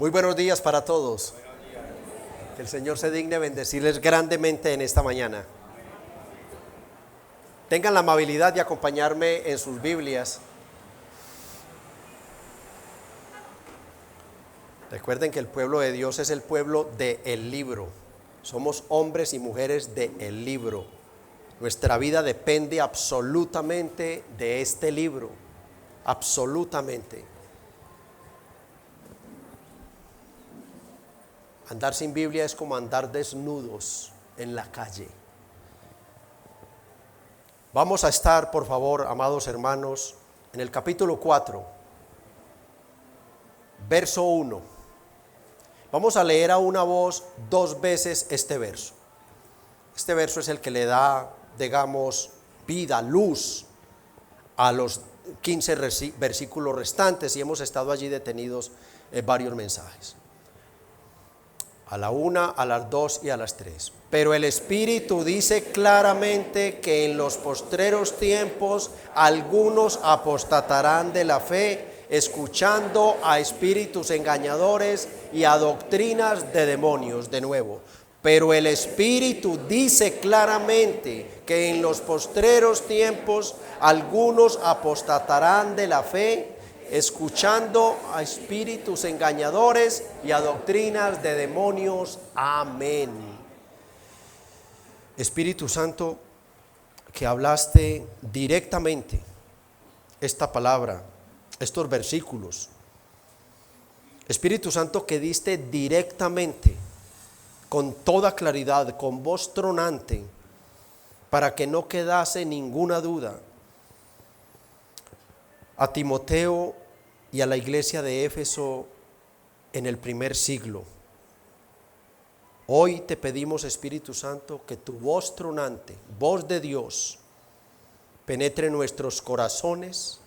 Muy buenos días para todos. Que el Señor se digne bendecirles grandemente en esta mañana. Tengan la amabilidad de acompañarme en sus Biblias. Recuerden que el pueblo de Dios es el pueblo del libro. Somos hombres y mujeres del libro. Nuestra vida depende absolutamente de este libro. Absolutamente. Andar sin Biblia es como andar desnudos en la calle. Vamos a estar, por favor, amados hermanos, en el capítulo 4, verso 1. Vamos a leer a una voz 2 veces este verso. Este verso es el que le da, digamos, vida, luz a los 15 versículos restantes, y hemos estado allí detenidos varios mensajes. A la 1, a las 2 y a las 3. Pero el Espíritu dice claramente que en los postreros tiempos algunos apostatarán de la fe, escuchando a espíritus engañadores y a doctrinas de demonios. De nuevo, pero el Espíritu dice claramente que en los postreros tiempos algunos apostatarán de la fe, escuchando a espíritus engañadores y a doctrinas de demonios. Amén. Espíritu Santo, que hablaste directamente esta palabra, estos versículos. Espíritu Santo, que diste directamente, con toda claridad, con voz tronante, para que no quedase ninguna duda, a Timoteo y a la iglesia de Éfeso en el primer siglo. Hoy te pedimos, Espíritu Santo, que tu voz tronante, voz de Dios, penetre nuestros corazones,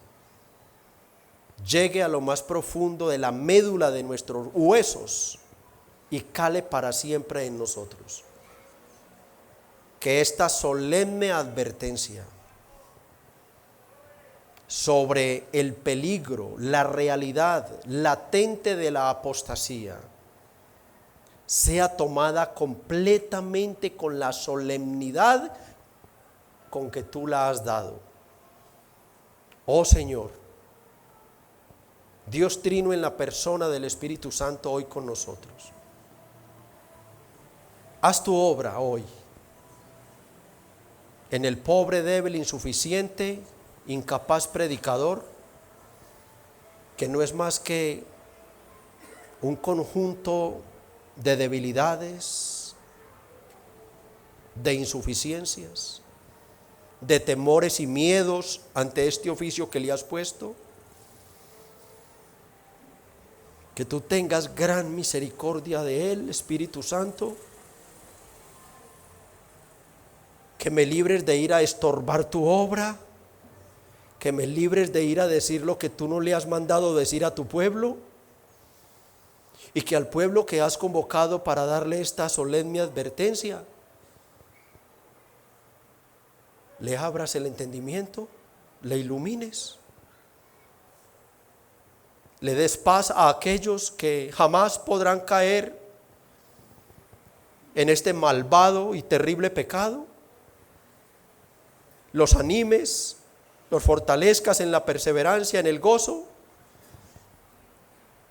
llegue a lo más profundo de la médula de nuestros huesos y cale para siempre en nosotros. Que esta solemne advertencia sobre el peligro, la realidad latente de la apostasía, sea tomada completamente con la solemnidad con que tú la has dado. Oh Señor, Dios Trino en la persona del Espíritu Santo hoy con nosotros. Haz tu obra hoy en el pobre, débil, insuficiente, incapaz predicador, que no es más que un conjunto de debilidades, de insuficiencias, de temores y miedos ante este oficio que le has puesto. Que tú tengas gran misericordia de él, Espíritu Santo, que me libres de ir a estorbar tu obra, que me libres de ir a decir lo que tú no le has mandado decir a tu pueblo, y que al pueblo que has convocado para darle esta solemne advertencia, le abras el entendimiento, le ilumines, le des paz a aquellos que jamás podrán caer en este malvado y terrible pecado, los animes, los fortalezcas en la perseverancia, en el gozo,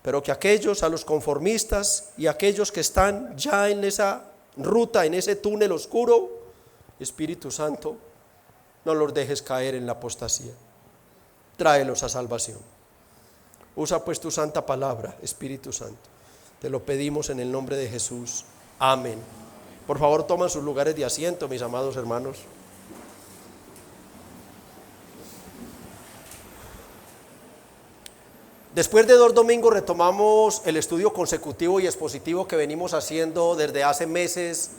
pero que aquellos, a los conformistas y aquellos que están ya en esa ruta, en ese túnel oscuro, Espíritu Santo, no los dejes caer en la apostasía, tráelos a salvación. Usa pues tu santa palabra, Espíritu Santo, te lo pedimos en el nombre de Jesús, amén. Por favor, toman sus lugares de asiento, mis amados hermanos. Después de 2 domingos retomamos el estudio consecutivo y expositivo que venimos haciendo desde hace meses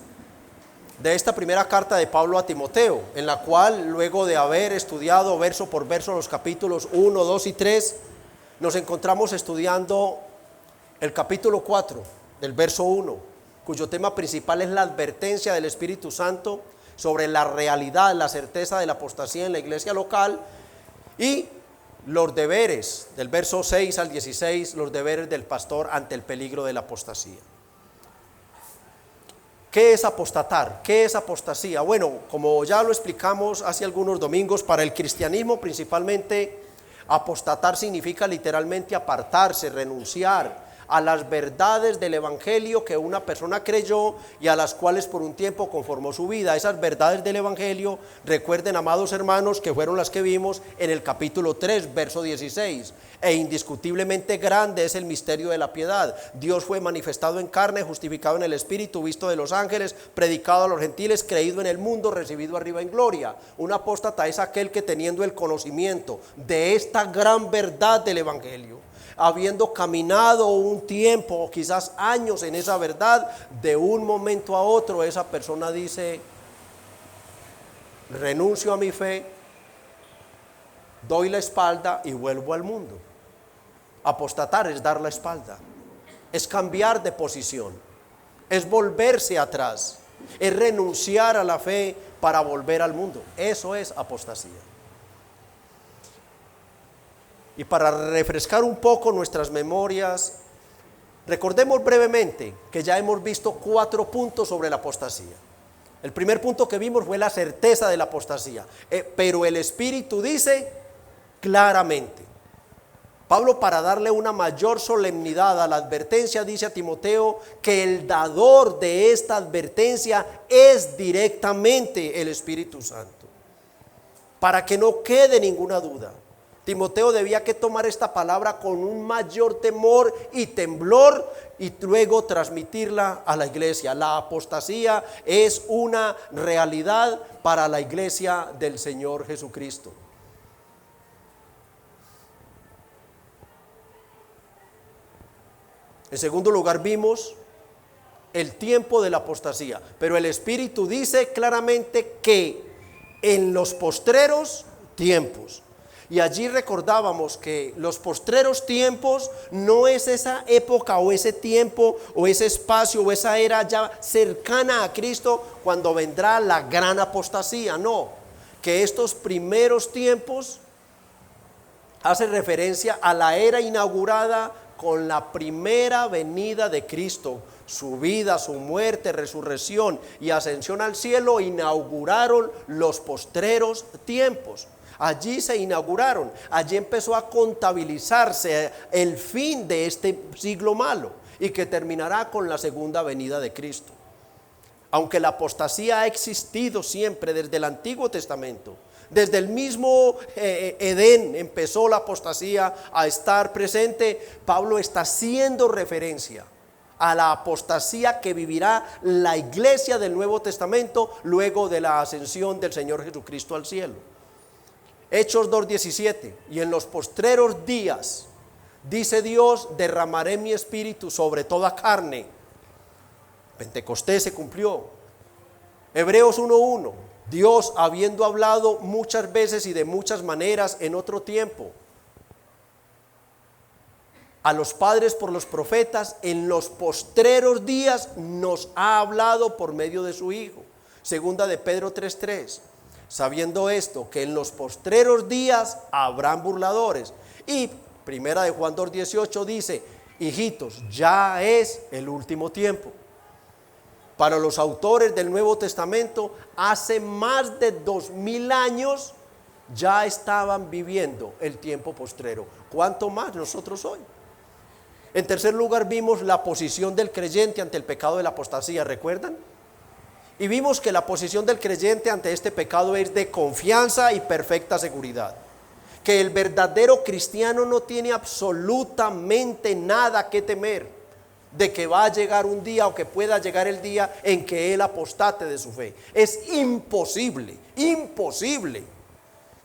de esta primera carta de Pablo a Timoteo, en la cual, luego de haber estudiado verso por verso los capítulos 1, 2 y 3, nos encontramos estudiando el capítulo 4 del verso 1, cuyo tema principal es la advertencia del Espíritu Santo sobre la realidad, la certeza de la apostasía en la iglesia local, y los deberes, del verso 6 al 16, los deberes del pastor ante el peligro de la apostasía. ¿Qué es apostatar? ¿Qué es apostasía? Bueno, como ya lo explicamos hace algunos domingos, para el cristianismo principalmente, apostatar significa literalmente apartarse, renunciar a las verdades del evangelio que una persona creyó y a las cuales por un tiempo conformó su vida. Esas verdades del evangelio, recuerden, amados hermanos, que fueron las que vimos en el capítulo 3, verso 16. E indiscutiblemente grande es el misterio de la piedad. Dios fue manifestado en carne, justificado en el Espíritu, visto de los ángeles, predicado a los gentiles, creído en el mundo, recibido arriba en gloria. Un apóstata es aquel que, teniendo el conocimiento de esta gran verdad del evangelio, habiendo caminado un tiempo o quizás años en esa verdad, de un momento a otro esa persona dice: renuncio a mi fe, doy la espalda y vuelvo al mundo. Apostatar es dar la espalda, es cambiar de posición, es volverse atrás, es renunciar a la fe para volver al mundo. Eso es apostasía. Y para refrescar un poco nuestras memorias, recordemos brevemente que ya hemos visto 4 puntos sobre la apostasía. El primer punto que vimos fue la certeza de la apostasía, pero el Espíritu dice claramente. Pablo, para darle una mayor solemnidad a la advertencia, dice a Timoteo que el dador de esta advertencia es directamente el Espíritu Santo. Para que no quede ninguna duda, Timoteo debía que tomar esta palabra con un mayor temor y temblor y luego transmitirla a la iglesia. La apostasía es una realidad para la iglesia del Señor Jesucristo. En segundo lugar, vimos el tiempo de la apostasía, pero el Espíritu dice claramente que en los postreros tiempos. Y allí recordábamos que los postreros tiempos no es esa época o ese tiempo o ese espacio o esa era ya cercana a Cristo cuando vendrá la gran apostasía. No, que estos primeros tiempos hace referencia a la era inaugurada con la primera venida de Cristo. Su vida, su muerte, resurrección y ascensión al cielo inauguraron los postreros tiempos. Allí se inauguraron, allí empezó a contabilizarse el fin de este siglo malo y que terminará con la segunda venida de Cristo. Aunque la apostasía ha existido siempre desde el Antiguo Testamento, desde el mismo Edén empezó la apostasía a estar presente, Pablo está haciendo referencia a la apostasía que vivirá la iglesia del Nuevo Testamento luego de la ascensión del Señor Jesucristo al cielo. Hechos 2:17, y en los postreros días, dice Dios, derramaré mi espíritu sobre toda carne. Pentecostés se cumplió. Hebreos 1:1, Dios, habiendo hablado muchas veces y de muchas maneras en otro tiempo a los padres por los profetas, en los postreros días nos ha hablado por medio de su Hijo. Segunda de Pedro 3:3, sabiendo esto, que en los postreros días habrán burladores. Y primera de Juan 2:18 dice: hijitos, ya es el último tiempo. Para los autores del Nuevo Testamento, hace más de 2000 años ya estaban viviendo el tiempo postrero. ¿Cuánto más nosotros hoy? En tercer lugar, vimos la posición del creyente ante el pecado de la apostasía, ¿recuerdan? Y vimos que la posición del creyente ante este pecado es de confianza y perfecta seguridad. Que el verdadero cristiano no tiene absolutamente nada que temer de que va a llegar un día o que pueda llegar el día en que él apostate de su fe. Es imposible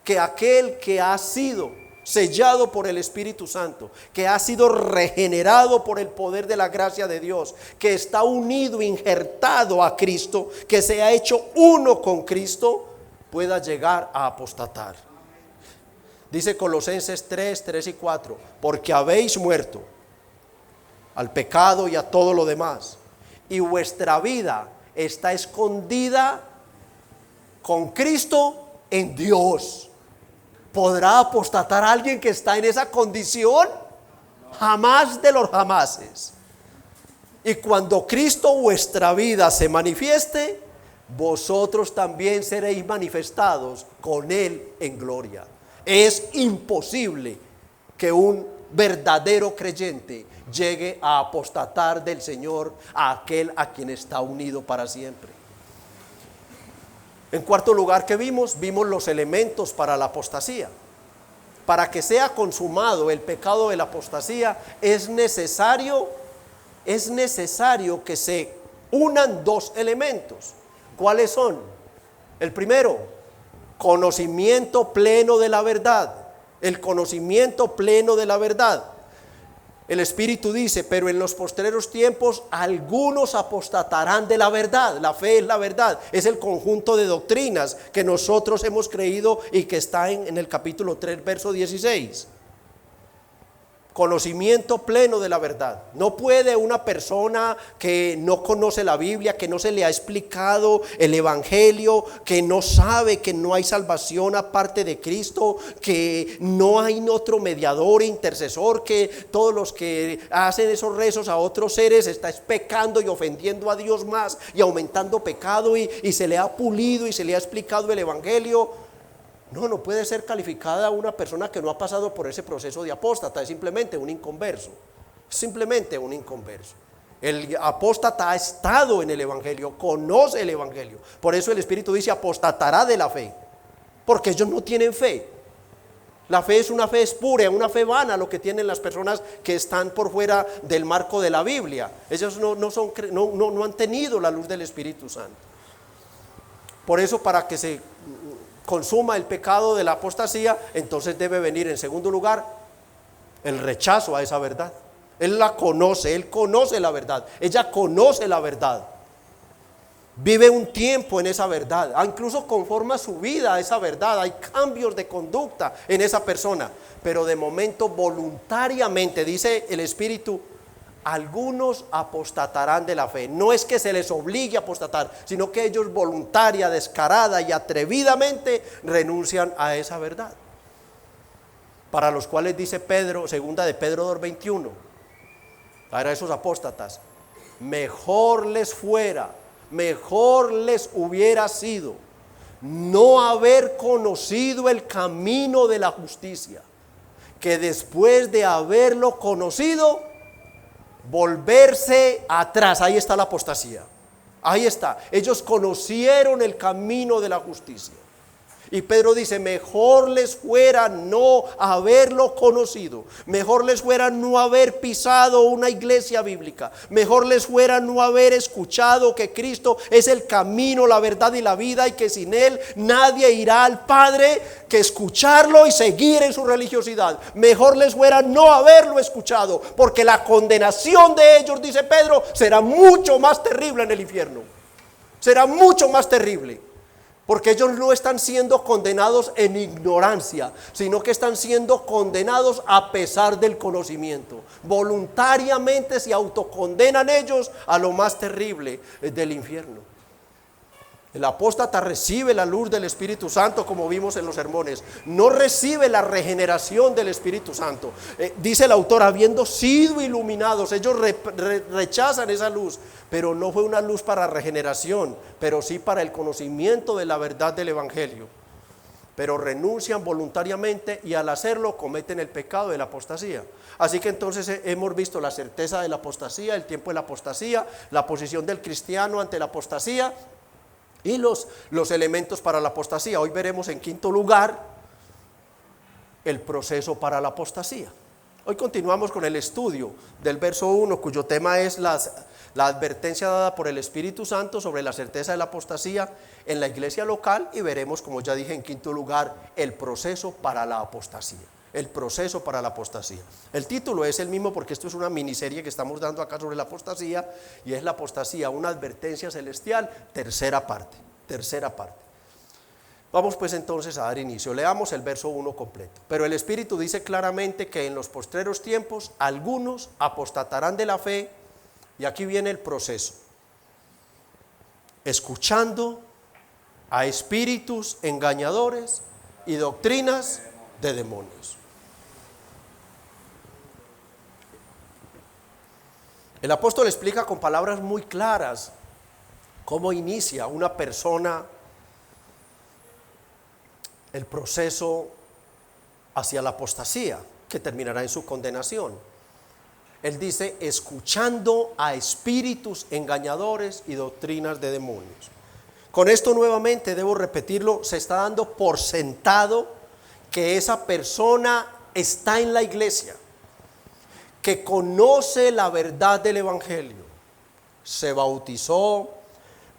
que aquel que ha sido sellado por el Espíritu Santo, que ha sido regenerado por el poder de la gracia de Dios, que está unido, injertado a Cristo, que se ha hecho uno con Cristo, pueda llegar a apostatar. Dice Colosenses 3 y 4, porque habéis muerto al pecado y a todo lo demás, y vuestra vida está escondida con Cristo en Dios. ¿Podrá apostatar a alguien que está en esa condición? Jamás de los jamases. Y cuando Cristo vuestra vida se manifieste, vosotros también seréis manifestados con Él en gloria. Es imposible que un verdadero creyente llegue a apostatar del Señor a aquel a quien está unido para siempre. En cuarto lugar, ¿qué vimos? Vimos los elementos para la apostasía. Para que sea consumado el pecado de la apostasía es necesario que se unan dos elementos. ¿Cuáles son? El primero, conocimiento pleno de la verdad. El conocimiento pleno de la verdad. El Espíritu dice, pero en los postreros tiempos algunos apostatarán de la verdad. La fe es la verdad, es el conjunto de doctrinas que nosotros hemos creído y que está en el capítulo 3, verso 16. Conocimiento pleno de la verdad. No puede una persona que no conoce la Biblia, que no se le ha explicado el Evangelio, que no sabe que no hay salvación aparte de Cristo, que no hay otro mediador, intercesor, que todos los que hacen esos rezos a otros seres está pecando y ofendiendo a Dios más y aumentando pecado, y se le ha pulido y se le ha explicado el Evangelio. No puede ser calificada una persona que no ha pasado por ese proceso de apóstata. Es simplemente un inconverso. Simplemente un inconverso. El apóstata ha estado en el Evangelio, conoce el Evangelio. Por eso el Espíritu dice apostatará de la fe, porque ellos no tienen fe. La fe es una fe espúrea, una fe vana, lo que tienen las personas que están por fuera del marco de la Biblia. Ellos no han tenido la luz del Espíritu Santo. Por eso, para que se consuma el pecado de la apostasía, entonces debe venir en segundo lugar el rechazo a esa verdad. Él la conoce, él conoce la verdad, ella conoce la verdad, vive un tiempo en esa verdad, incluso conforma su vida a esa verdad, hay cambios de conducta en esa persona, pero de momento voluntariamente, dice el Espíritu, algunos apostatarán de la fe. No es que se les obligue a apostatar, sino que ellos voluntaria, descarada y atrevidamente renuncian a esa verdad. Para los cuales dice Pedro, segunda de Pedro 2:21, para esos apóstatas, mejor les hubiera sido no haber conocido el camino de la justicia, que después de haberlo conocido, volverse atrás. Ahí está la apostasía. Ahí está. Ellos conocieron el camino de la justicia. Y Pedro dice, mejor les fuera no haberlo conocido, mejor les fuera no haber pisado una iglesia bíblica, mejor les fuera no haber escuchado que Cristo es el camino, la verdad y la vida, y que sin Él nadie irá al Padre, que escucharlo y seguir en su religiosidad. Mejor les fuera no haberlo escuchado, porque la condenación de ellos, dice Pedro, será mucho más terrible en el infierno. Será mucho más terrible. Porque ellos no están siendo condenados en ignorancia, sino que están siendo condenados a pesar del conocimiento. Voluntariamente se autocondenan ellos a lo más terrible del infierno. El apóstata recibe la luz del Espíritu Santo, como vimos en los sermones. No recibe la regeneración del Espíritu Santo. Dice el autor, habiendo sido iluminados, ellos rechazan esa luz, pero no fue una luz para regeneración, pero sí para el conocimiento de la verdad del Evangelio. Pero renuncian voluntariamente y al hacerlo cometen el pecado de la apostasía. Así que entonces hemos visto la certeza de la apostasía, el tiempo de la apostasía, la posición del cristiano ante la apostasía y los elementos para la apostasía. Hoy veremos en quinto lugar el proceso para la apostasía. Hoy continuamos con el estudio del verso 1, cuyo tema es la advertencia dada por el Espíritu Santo sobre la certeza de la apostasía en la iglesia local, y veremos, como ya dije, en quinto lugar, el proceso para la apostasía. El proceso para la apostasía. El título es el mismo porque esto es una miniserie que estamos dando acá sobre la apostasía, y es la apostasía, una advertencia celestial, tercera parte. Vamos pues entonces a dar inicio. Leamos el verso 1 completo. Pero el Espíritu dice claramente que en los postreros tiempos algunos apostatarán de la fe, y aquí viene el proceso, escuchando a espíritus engañadores y doctrinas de demonios. El apóstol explica con palabras muy claras cómo inicia una persona el proceso hacia la apostasía, que terminará en su condenación. Él dice, escuchando a espíritus engañadores y doctrinas de demonios. Con esto nuevamente debo repetirlo, se está dando por sentado que esa persona está en la iglesia, que conoce la verdad del evangelio, se bautizó,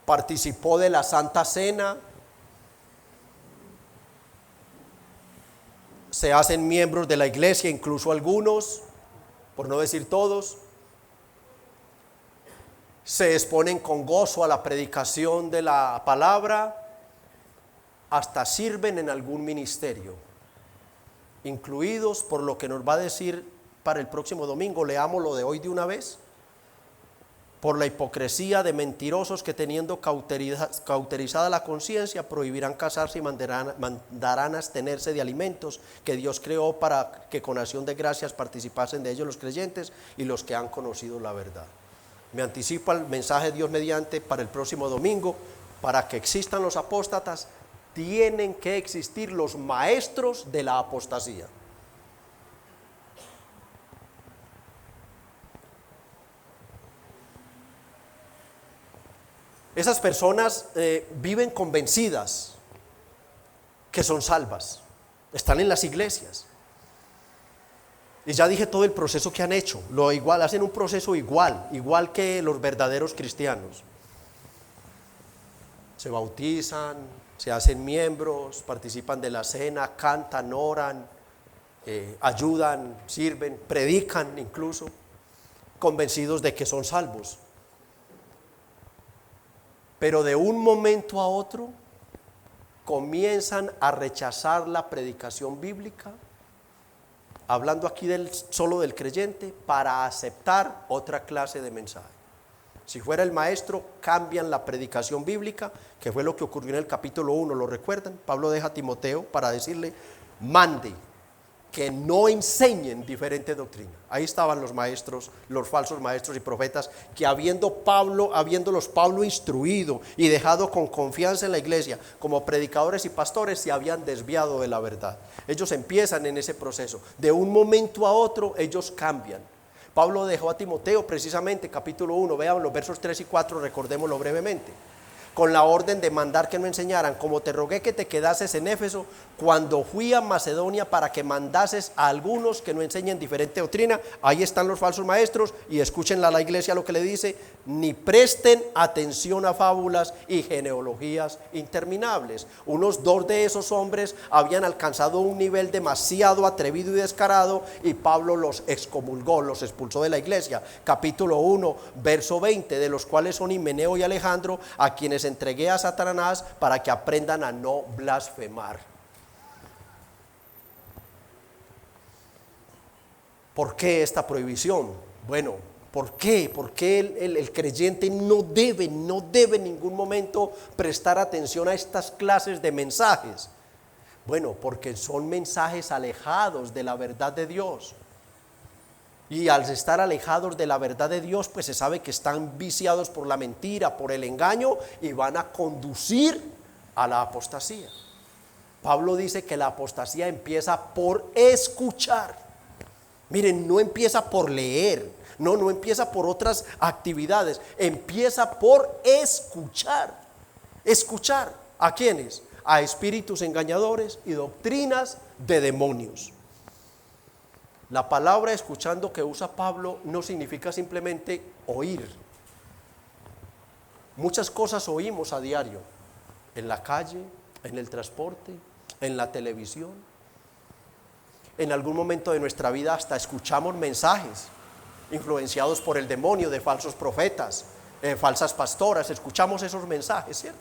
participó de la Santa Cena, se hacen miembros de la iglesia, incluso algunos, por no decir todos, se exponen con gozo a la predicación de la palabra, hasta sirven en algún ministerio, incluidos por lo que nos va a decir para el próximo domingo. Leamos lo de hoy de una vez. Por la hipocresía de mentirosos que, teniendo cauterizada la conciencia, prohibirán casarse y mandarán abstenerse de alimentos que Dios creó para que con acción de gracias participasen de ellos los creyentes y los que han conocido la verdad. Me anticipo al mensaje de Dios mediante para el próximo domingo. Para que existan los apóstatas, tienen que existir los maestros de la apostasía. Esas personas viven convencidas que son salvas, están en las iglesias. Y ya dije todo el proceso que han hecho, lo igual, hacen un proceso igual que los verdaderos cristianos. Se bautizan, se hacen miembros, participan de la cena, cantan, oran, ayudan, sirven, predican incluso, convencidos de que son salvos. Pero de un momento a otro comienzan a rechazar la predicación bíblica, hablando aquí solo del creyente, para aceptar otra clase de mensaje. Si fuera el maestro, cambian la predicación bíblica, que fue lo que ocurrió en el capítulo 1, ¿lo recuerdan? Pablo deja a Timoteo para decirle, mande que no enseñen diferente doctrina. Ahí estaban los maestros, los falsos maestros y profetas, que habiéndolos Pablo instruido y dejado con confianza en la iglesia como predicadores y pastores, se habían desviado de la verdad. Ellos empiezan en ese proceso, de un momento a otro ellos cambian. Pablo dejó a Timoteo precisamente, capítulo 1, vean los versos 3 y 4, recordémoslo brevemente, con la orden de mandar que no enseñaran, como te rogué que te quedases en Éfeso cuando fui a Macedonia, para que mandases a algunos que no enseñen diferente doctrina. Ahí están los falsos maestros, y escúchenla a la iglesia lo que le dice, ni presten atención a fábulas y genealogías interminables. Unos 2 de esos hombres habían alcanzado un nivel demasiado atrevido y descarado, y Pablo los excomulgó, los expulsó de la iglesia. Capítulo 1, verso 20, de los cuales son Himeneo y Alejandro, a quienes entregué a Satanás para que aprendan a no blasfemar. ¿Por qué esta prohibición? Bueno, ¿por qué? ¿Por qué el creyente no debe en ningún momento prestar atención a estas clases de mensajes? Bueno, porque son mensajes alejados de la verdad de Dios. Y al estar alejados de la verdad de Dios, pues se sabe que están viciados por la mentira, por el engaño, y van a conducir a la apostasía. Pablo dice que la apostasía empieza por escuchar. Miren, no empieza por leer, no empieza por otras actividades, empieza por escuchar. ¿Escuchar a quiénes? A espíritus engañadores y doctrinas de demonios. La palabra escuchando que usa Pablo no significa simplemente oír. Muchas cosas oímos a diario, en la calle, en el transporte, en la televisión. En algún momento de nuestra vida hasta escuchamos mensajes influenciados por el demonio, de falsos profetas, falsas pastoras. Escuchamos esos mensajes, ¿cierto?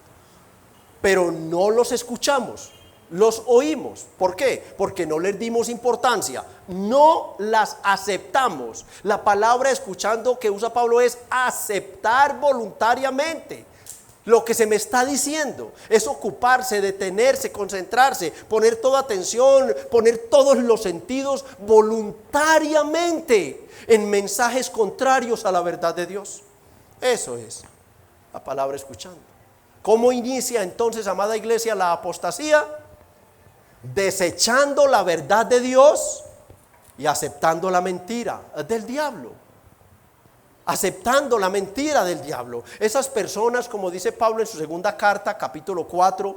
Pero no los escuchamos, los oímos. ¿Por qué? Porque no les dimos importancia, no las aceptamos. La palabra escuchando que usa Pablo es aceptar voluntariamente. Lo que se me está diciendo es ocuparse, detenerse, concentrarse, poner toda atención, poner todos los sentidos voluntariamente en mensajes contrarios a la verdad de Dios. Eso es la palabra escuchando. ¿Cómo inicia entonces, amada iglesia, la apostasía? Desechando la verdad de Dios y aceptando la mentira del diablo. Aceptando la mentira del diablo. Esas personas, como dice Pablo en su segunda carta, capítulo 4,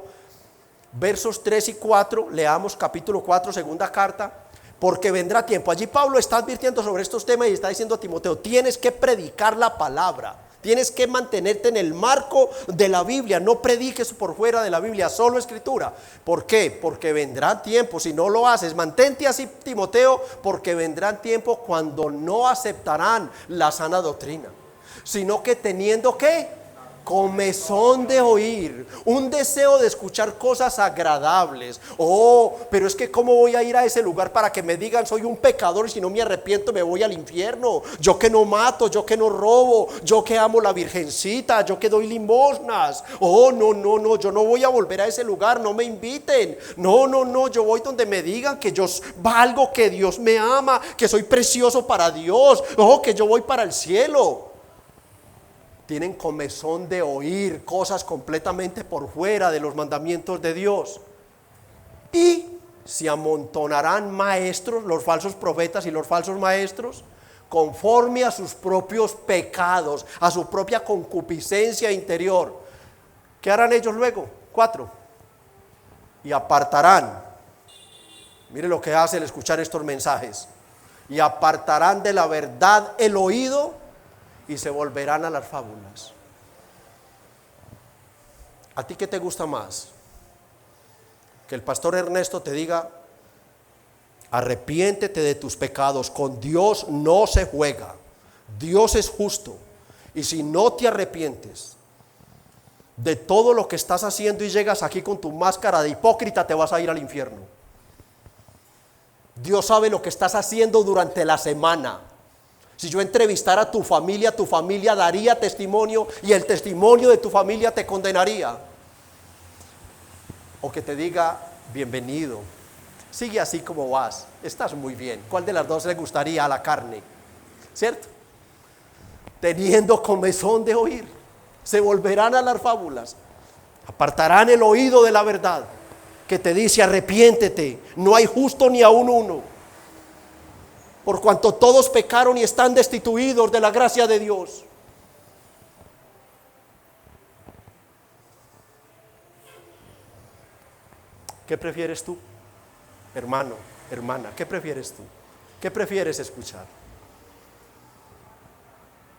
versos 3 y 4, leamos capítulo 4, segunda carta, porque vendrá tiempo. Allí Pablo está advirtiendo sobre estos temas y está diciendo a Timoteo, tienes que predicar la palabra, tienes que mantenerte en el marco de la Biblia, no prediques por fuera de la Biblia, solo escritura. ¿Por qué? Porque vendrá tiempo, si no lo haces, mantente así, Timoteo, porque vendrán tiempos cuando no aceptarán la sana doctrina, sino que teniendo ¿qué? Comezón de oír, un deseo de escuchar cosas agradables. Oh, pero es que ¿cómo voy a ir a ese lugar para que me digan soy un pecador y si no me arrepiento me voy al infierno? Yo que no mato, yo que no robo, yo que amo la virgencita, yo que doy limosnas. Oh, no, yo no voy a volver a ese lugar, no me inviten. No, yo voy donde me digan que yo valgo, que Dios me ama, que soy precioso para Dios, oh, que yo voy para el cielo. Tienen comezón de oír cosas completamente por fuera de los mandamientos de Dios. Y se amontonarán maestros, los falsos profetas y los falsos maestros, conforme a sus propios pecados, a su propia concupiscencia interior. ¿Qué harán ellos luego? 4. Y apartarán. Mire lo que hace el escuchar estos mensajes. Y apartarán de la verdad el oído y se volverán a las fábulas. ¿A ti qué te gusta más? Que el pastor Ernesto te diga, arrepiéntete de tus pecados, con Dios no se juega, Dios es justo, y si no te arrepientes de todo lo que estás haciendo y llegas aquí con tu máscara de hipócrita, te vas a ir al infierno. Dios sabe lo que estás haciendo durante la semana. Si yo entrevistara a tu familia daría testimonio y el testimonio de tu familia te condenaría. O que te diga, bienvenido, sigue así como vas, estás muy bien. ¿Cuál de las dos le gustaría a la carne? ¿Cierto? Teniendo comezón de oír, se volverán a las fábulas, apartarán el oído de la verdad, que te dice arrepiéntete, no hay justo ni aun uno. Por cuanto todos pecaron y están destituidos de la gracia de Dios. ¿Qué prefieres tú, hermano, hermana? ¿Qué prefieres tú? ¿Qué prefieres escuchar?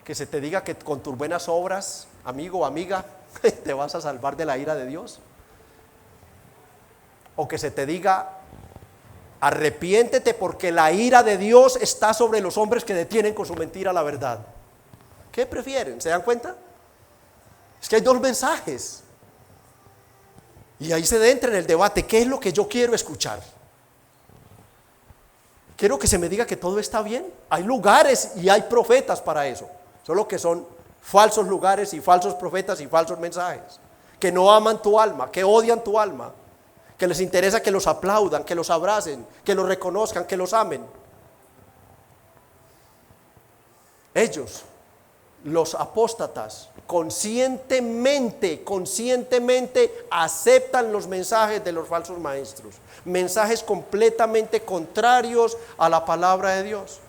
¿Que se te diga que con tus buenas obras, amigo o amiga, te vas a salvar de la ira de Dios? ¿O que se te diga, arrepiéntete porque la ira de Dios está sobre los hombres que detienen con su mentira la verdad? ¿Qué prefieren? ¿Se dan cuenta? Es que hay dos mensajes. Y ahí se entra en el debate, ¿qué es lo que yo quiero escuchar? ¿Quiero que se me diga que todo está bien? Hay lugares y hay profetas para eso, solo que son falsos lugares y falsos profetas y falsos mensajes, que no aman tu alma, que odian tu alma, que les interesa que los aplaudan, que los abracen, que los reconozcan, que los amen. Ellos, los apóstatas, conscientemente aceptan los mensajes de los falsos maestros, mensajes completamente contrarios a la palabra de Dios.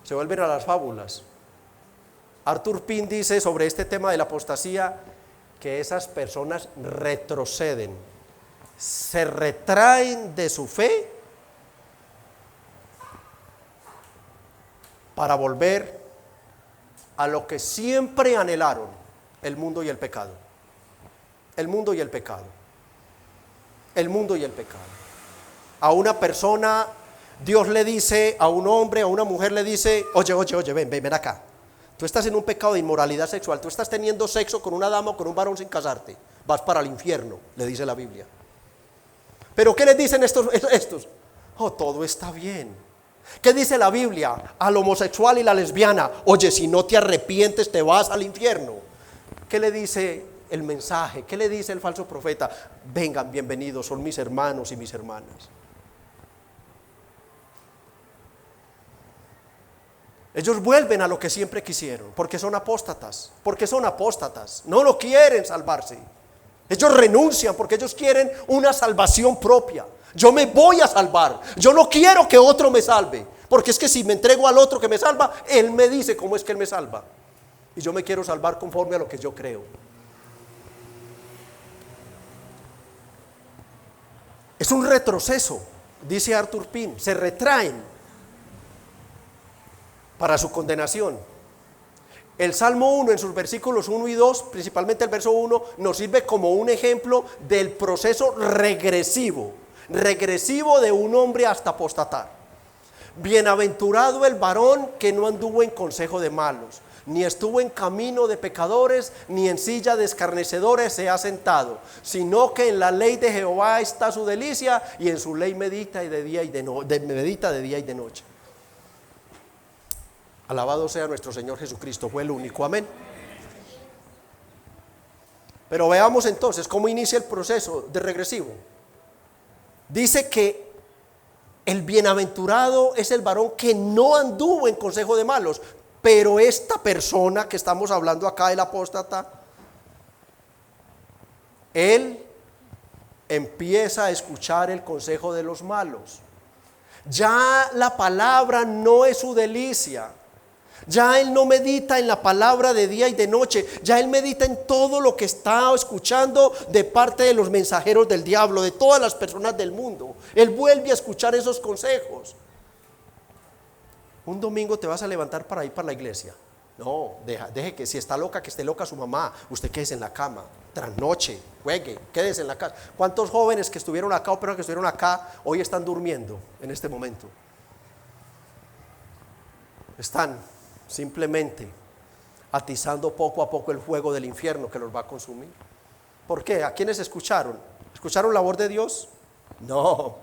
Se vuelven a las fábulas. Arthur Pym dice sobre este tema de la apostasía que esas personas retroceden, se retraen de su fe para volver a lo que siempre anhelaron, el mundo y el pecado. El mundo y el pecado. El mundo y el pecado. A una persona, Dios le dice, a un hombre, a una mujer le dice, oye, ven acá. Tú estás en un pecado de inmoralidad sexual, tú estás teniendo sexo con una dama o con un varón sin casarte, vas para el infierno, le dice la Biblia. Pero ¿qué les dicen estos? Oh, todo está bien. ¿Qué dice la Biblia al homosexual y la lesbiana? Oye, si no te arrepientes te vas al infierno. ¿Qué le dice el mensaje? ¿Qué le dice el falso profeta? Vengan, bienvenidos, son mis hermanos y mis hermanas. Ellos vuelven a lo que siempre quisieron, porque son apóstatas, no lo quieren salvarse. Ellos renuncian porque ellos quieren una salvación propia. Yo me voy a salvar, yo no quiero que otro me salve, porque es que si me entrego al otro que me salva, él me dice cómo es que él me salva. Y yo me quiero salvar conforme a lo que yo creo. Es un retroceso, dice Arthur Pym, se retraen para su condenación. El Salmo 1 en sus versículos 1 y 2, principalmente el verso 1, nos sirve como un ejemplo del proceso regresivo de un hombre hasta apostatar. Bienaventurado el varón que no anduvo en consejo de malos, ni estuvo en camino de pecadores, ni en silla de escarnecedores se ha sentado, sino que en la ley de Jehová está su delicia, y en su ley medita de día y de noche. Alabado sea nuestro Señor Jesucristo, fue el único, amén. Pero veamos entonces cómo inicia el proceso de regresivo. Dice que el bienaventurado es el varón que no anduvo en consejo de malos, pero esta persona que estamos hablando acá, el apóstata, él empieza a escuchar el consejo de los malos. Ya la palabra no es su delicia. Ya él no medita en la palabra de día y de noche. Ya él medita en todo lo que está escuchando de parte de los mensajeros del diablo, de todas las personas del mundo. Él vuelve a escuchar esos consejos. Un domingo te vas a levantar para ir para la iglesia. No, deje que si está loca, que esté loca su mamá. Usted quédese en la cama, trasnoche, juegue, quédese en la casa. ¿Cuántos jóvenes que estuvieron acá o personas que estuvieron acá hoy están durmiendo en este momento? Están simplemente atizando poco a poco el fuego del infierno que los va a consumir. ¿Por qué? ¿A quiénes escucharon? ¿Escucharon la voz de Dios? No.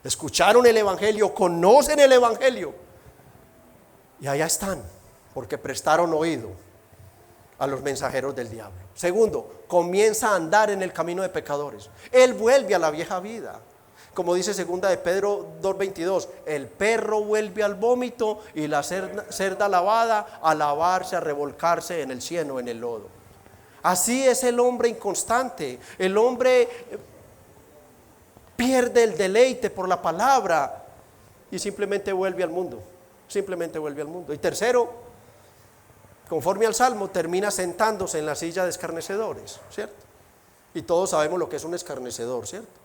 Escucharon el evangelio, conocen el evangelio, y allá están, porque prestaron oído a los mensajeros del diablo. Segundo, comienza a andar en el camino de pecadores. Él vuelve a la vieja vida. Como dice segunda de Pedro 2:22, el perro vuelve al vómito y la cerda lavada a lavarse, a revolcarse en el cieno, en el lodo. Así es el hombre inconstante. El hombre pierde el deleite por la palabra y simplemente vuelve al mundo. Y tercero, conforme al Salmo, termina sentándose en la silla de escarnecedores, ¿cierto? Y todos sabemos lo que es un escarnecedor, ¿cierto?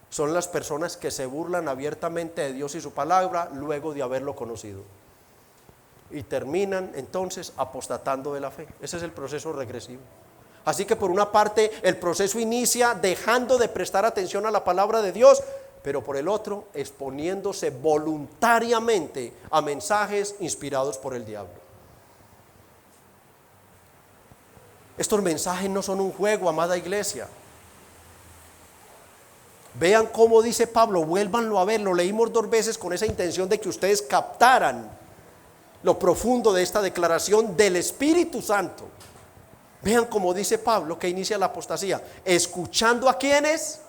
Son las personas que se burlan abiertamente de Dios y su palabra luego de haberlo conocido. Y terminan entonces apostatando de la fe. Ese es el proceso regresivo. Así que por una parte el proceso inicia dejando de prestar atención a la palabra de Dios, pero por el otro exponiéndose voluntariamente a mensajes inspirados por el diablo. Estos mensajes no son un juego, amada iglesia. Vean cómo dice Pablo, vuélvanlo a ver, lo leímos 2 veces con esa intención de que ustedes captaran lo profundo de esta declaración del Espíritu Santo. Vean cómo dice Pablo que inicia la apostasía, escuchando a quienes,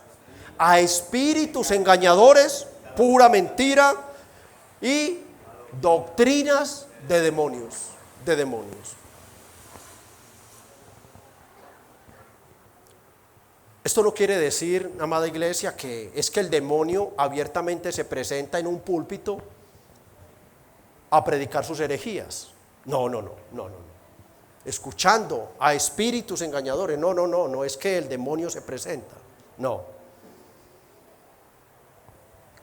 a espíritus engañadores, pura mentira y doctrinas de demonios. Esto no quiere decir, amada iglesia, que es que el demonio abiertamente se presenta en un púlpito a predicar sus herejías. No. Escuchando a espíritus engañadores. No es que el demonio se presenta. No.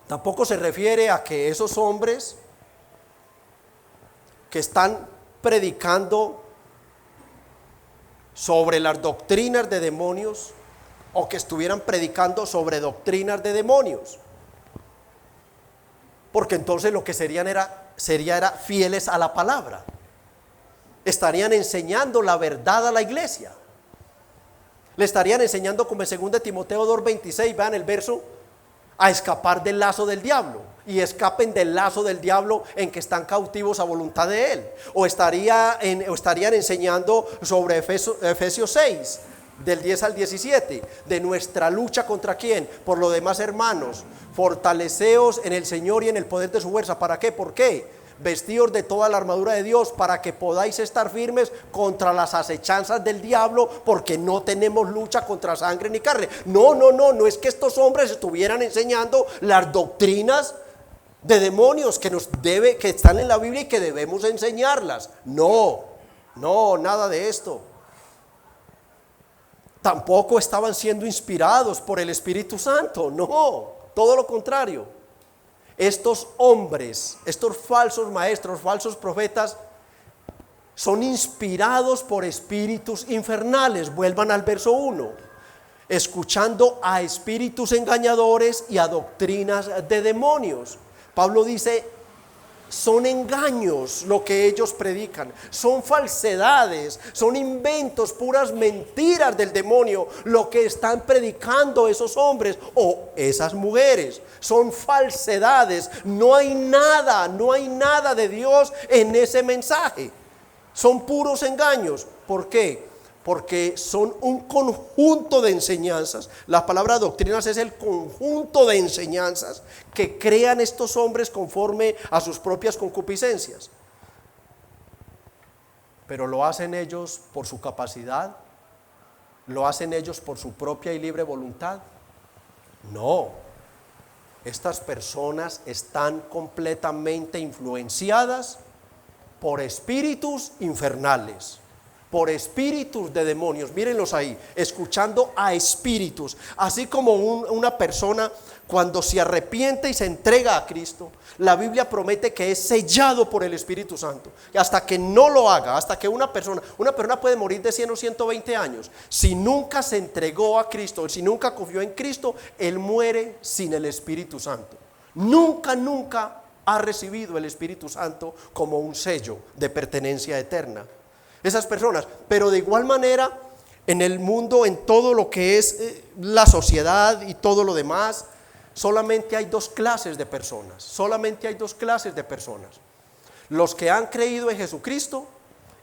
Tampoco se refiere a que esos hombres que están predicando sobre las doctrinas de demonios o que estuvieran predicando sobre doctrinas de demonios, porque entonces lo que sería era fieles a la palabra, estarían enseñando la verdad a la iglesia, le estarían enseñando como en 2 Timoteo 2:26, vean el verso, a escapar del lazo del diablo, y escapen del lazo del diablo en que están cautivos a voluntad de él. O estarían enseñando sobre Efesios 6, del 10 al 17, de nuestra lucha contra quién. Por lo demás, hermanos, fortaleceos en el Señor y en el poder de su fuerza. ¿Para qué? ¿Por qué? Vestidos de toda la armadura de Dios, para que podáis estar firmes contra las acechanzas del diablo, porque no tenemos lucha contra sangre ni carne. No es que estos hombres estuvieran enseñando las doctrinas de demonios que están en la Biblia y que debemos enseñarlas. No, nada de esto. Tampoco estaban siendo inspirados por el Espíritu Santo, no, todo lo contrario. Estos hombres, estos falsos maestros, falsos profetas, son inspirados por espíritus infernales. Vuelvan al verso 1, escuchando a espíritus engañadores y a doctrinas de demonios. Pablo dice, son engaños lo que ellos predican, son falsedades, son inventos, puras mentiras del demonio lo que están predicando esos hombres o esas mujeres. Son falsedades, no hay nada de Dios en ese mensaje. Son puros engaños. ¿Por qué? Porque son un conjunto de enseñanzas. La palabra doctrinas es el conjunto de enseñanzas que crean estos hombres conforme a sus propias concupiscencias. Pero lo hacen ellos por su capacidad, lo hacen ellos por su propia y libre voluntad. No, estas personas están completamente influenciadas por espíritus infernales, por espíritus de demonios. Mírenlos ahí, escuchando a espíritus. Así como una persona cuando se arrepiente y se entrega a Cristo, la Biblia promete que es sellado por el Espíritu Santo. Y hasta que no lo haga, hasta que una persona puede morir de 100 o 120 años, si nunca se entregó a Cristo, si nunca confió en Cristo, él muere sin el Espíritu Santo. Nunca ha recibido el Espíritu Santo como un sello de pertenencia eterna. Esas personas, pero de igual manera en el mundo, en todo lo que es la sociedad y todo lo demás, solamente hay dos clases de personas. Los que han creído en Jesucristo,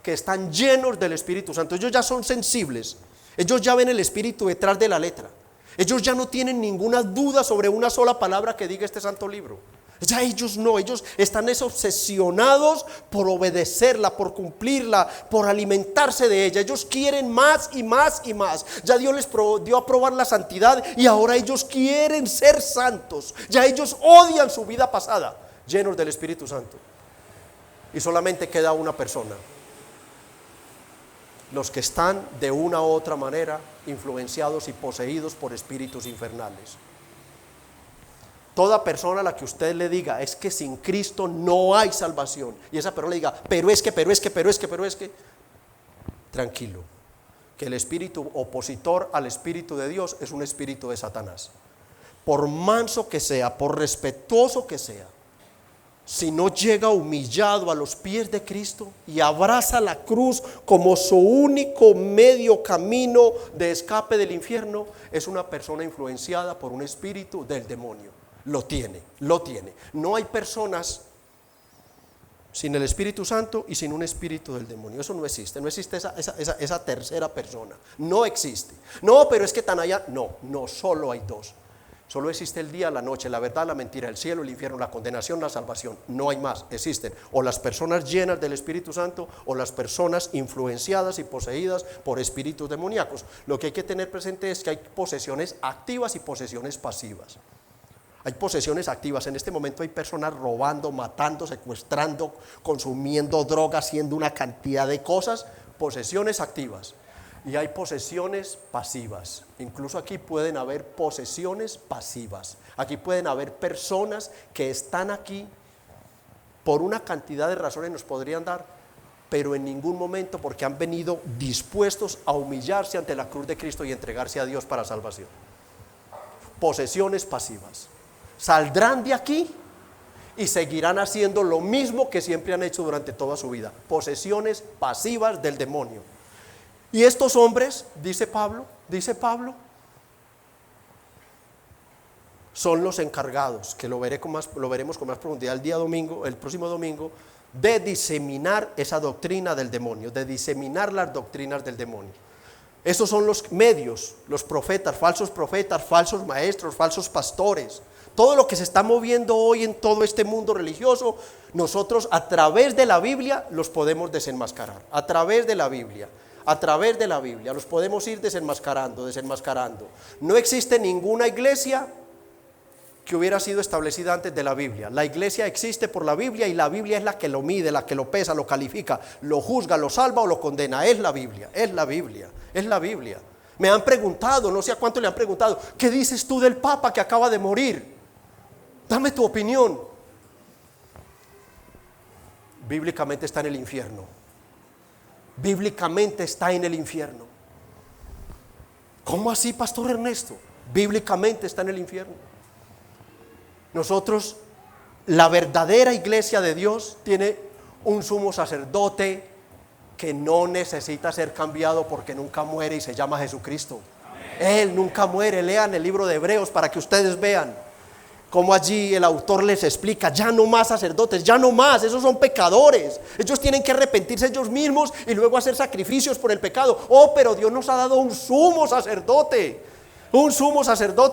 que están llenos del Espíritu Santo. Ellos ya son sensibles, ellos ya ven el Espíritu detrás de la letra. Ellos ya no tienen ninguna duda sobre una sola palabra que diga este santo libro. Ya ellos no, ellos están obsesionados por obedecerla, por cumplirla, por alimentarse de ella. Ellos quieren más y más y más. Ya Dios les dio a probar la santidad y ahora ellos quieren ser santos. Ya ellos odian su vida pasada, llenos del Espíritu Santo. Y solamente queda una persona: los que están de una u otra manera influenciados y poseídos por espíritus infernales. Toda persona a la que usted le diga es que sin Cristo no hay salvación, y esa persona le diga pero es que, tranquilo, que el espíritu opositor al espíritu de Dios es un espíritu de Satanás. Por manso que sea, por respetuoso que sea, si no llega humillado a los pies de Cristo y abraza la cruz como su único medio camino de escape del infierno, es una persona influenciada por un espíritu del demonio. Lo tiene. No hay personas sin el Espíritu Santo y sin un espíritu del demonio. Eso no existe esa tercera persona. No existe. No, pero es que tan allá. No, solo hay dos. Solo existe el día, la noche, la verdad, la mentira, el cielo, el infierno, la condenación, la salvación. No hay más, existen o las personas llenas del Espíritu Santo o las personas influenciadas y poseídas por espíritus demoníacos. Lo que hay que tener presente es que hay posesiones activas y posesiones pasivas. Hay posesiones activas. En este momento hay personas robando, matando, secuestrando, consumiendo drogas, haciendo una cantidad de cosas. Posesiones activas. Y hay posesiones pasivas. Incluso aquí pueden haber posesiones pasivas. Aquí pueden haber personas que están aquí por una cantidad de razones nos podrían dar, pero en ningún momento porque han venido dispuestos a humillarse ante la cruz de Cristo y entregarse a Dios para salvación. Posesiones pasivas. Saldrán de aquí y seguirán haciendo lo mismo que siempre han hecho durante toda su vida. Posesiones pasivas del demonio. Y estos hombres, dice Pablo, son los encargados, que lo veremos con más profundidad el próximo domingo, de diseminar esa doctrina del demonio, de diseminar las doctrinas del demonio. Esos son los medios, los profetas, falsos maestros, falsos pastores. Todo lo que se está moviendo hoy en todo este mundo religioso, nosotros a través de la Biblia los podemos desenmascarar. A través de la Biblia los podemos ir desenmascarando. No existe ninguna iglesia que hubiera sido establecida antes de la Biblia. La iglesia existe por la Biblia y la Biblia es la que lo mide, la que lo pesa, lo califica, lo juzga, lo salva o lo condena. Es la Biblia. Me han preguntado, no sé a cuánto le han preguntado, ¿qué dices tú del Papa que acaba de morir? Dame tu opinión. Bíblicamente está en el infierno. ¿Cómo así, Pastor Ernesto? Bíblicamente está en el infierno. Nosotros, la verdadera iglesia de Dios, tiene un sumo sacerdote que no necesita ser cambiado porque nunca muere y se llama Jesucristo. Él nunca muere. Lean el libro de Hebreos para que ustedes vean cómo allí el autor les explica: ya no más sacerdotes, ya no más, esos son pecadores, ellos tienen que arrepentirse ellos mismos y luego hacer sacrificios por el pecado. Pero Dios nos ha dado un sumo sacerdote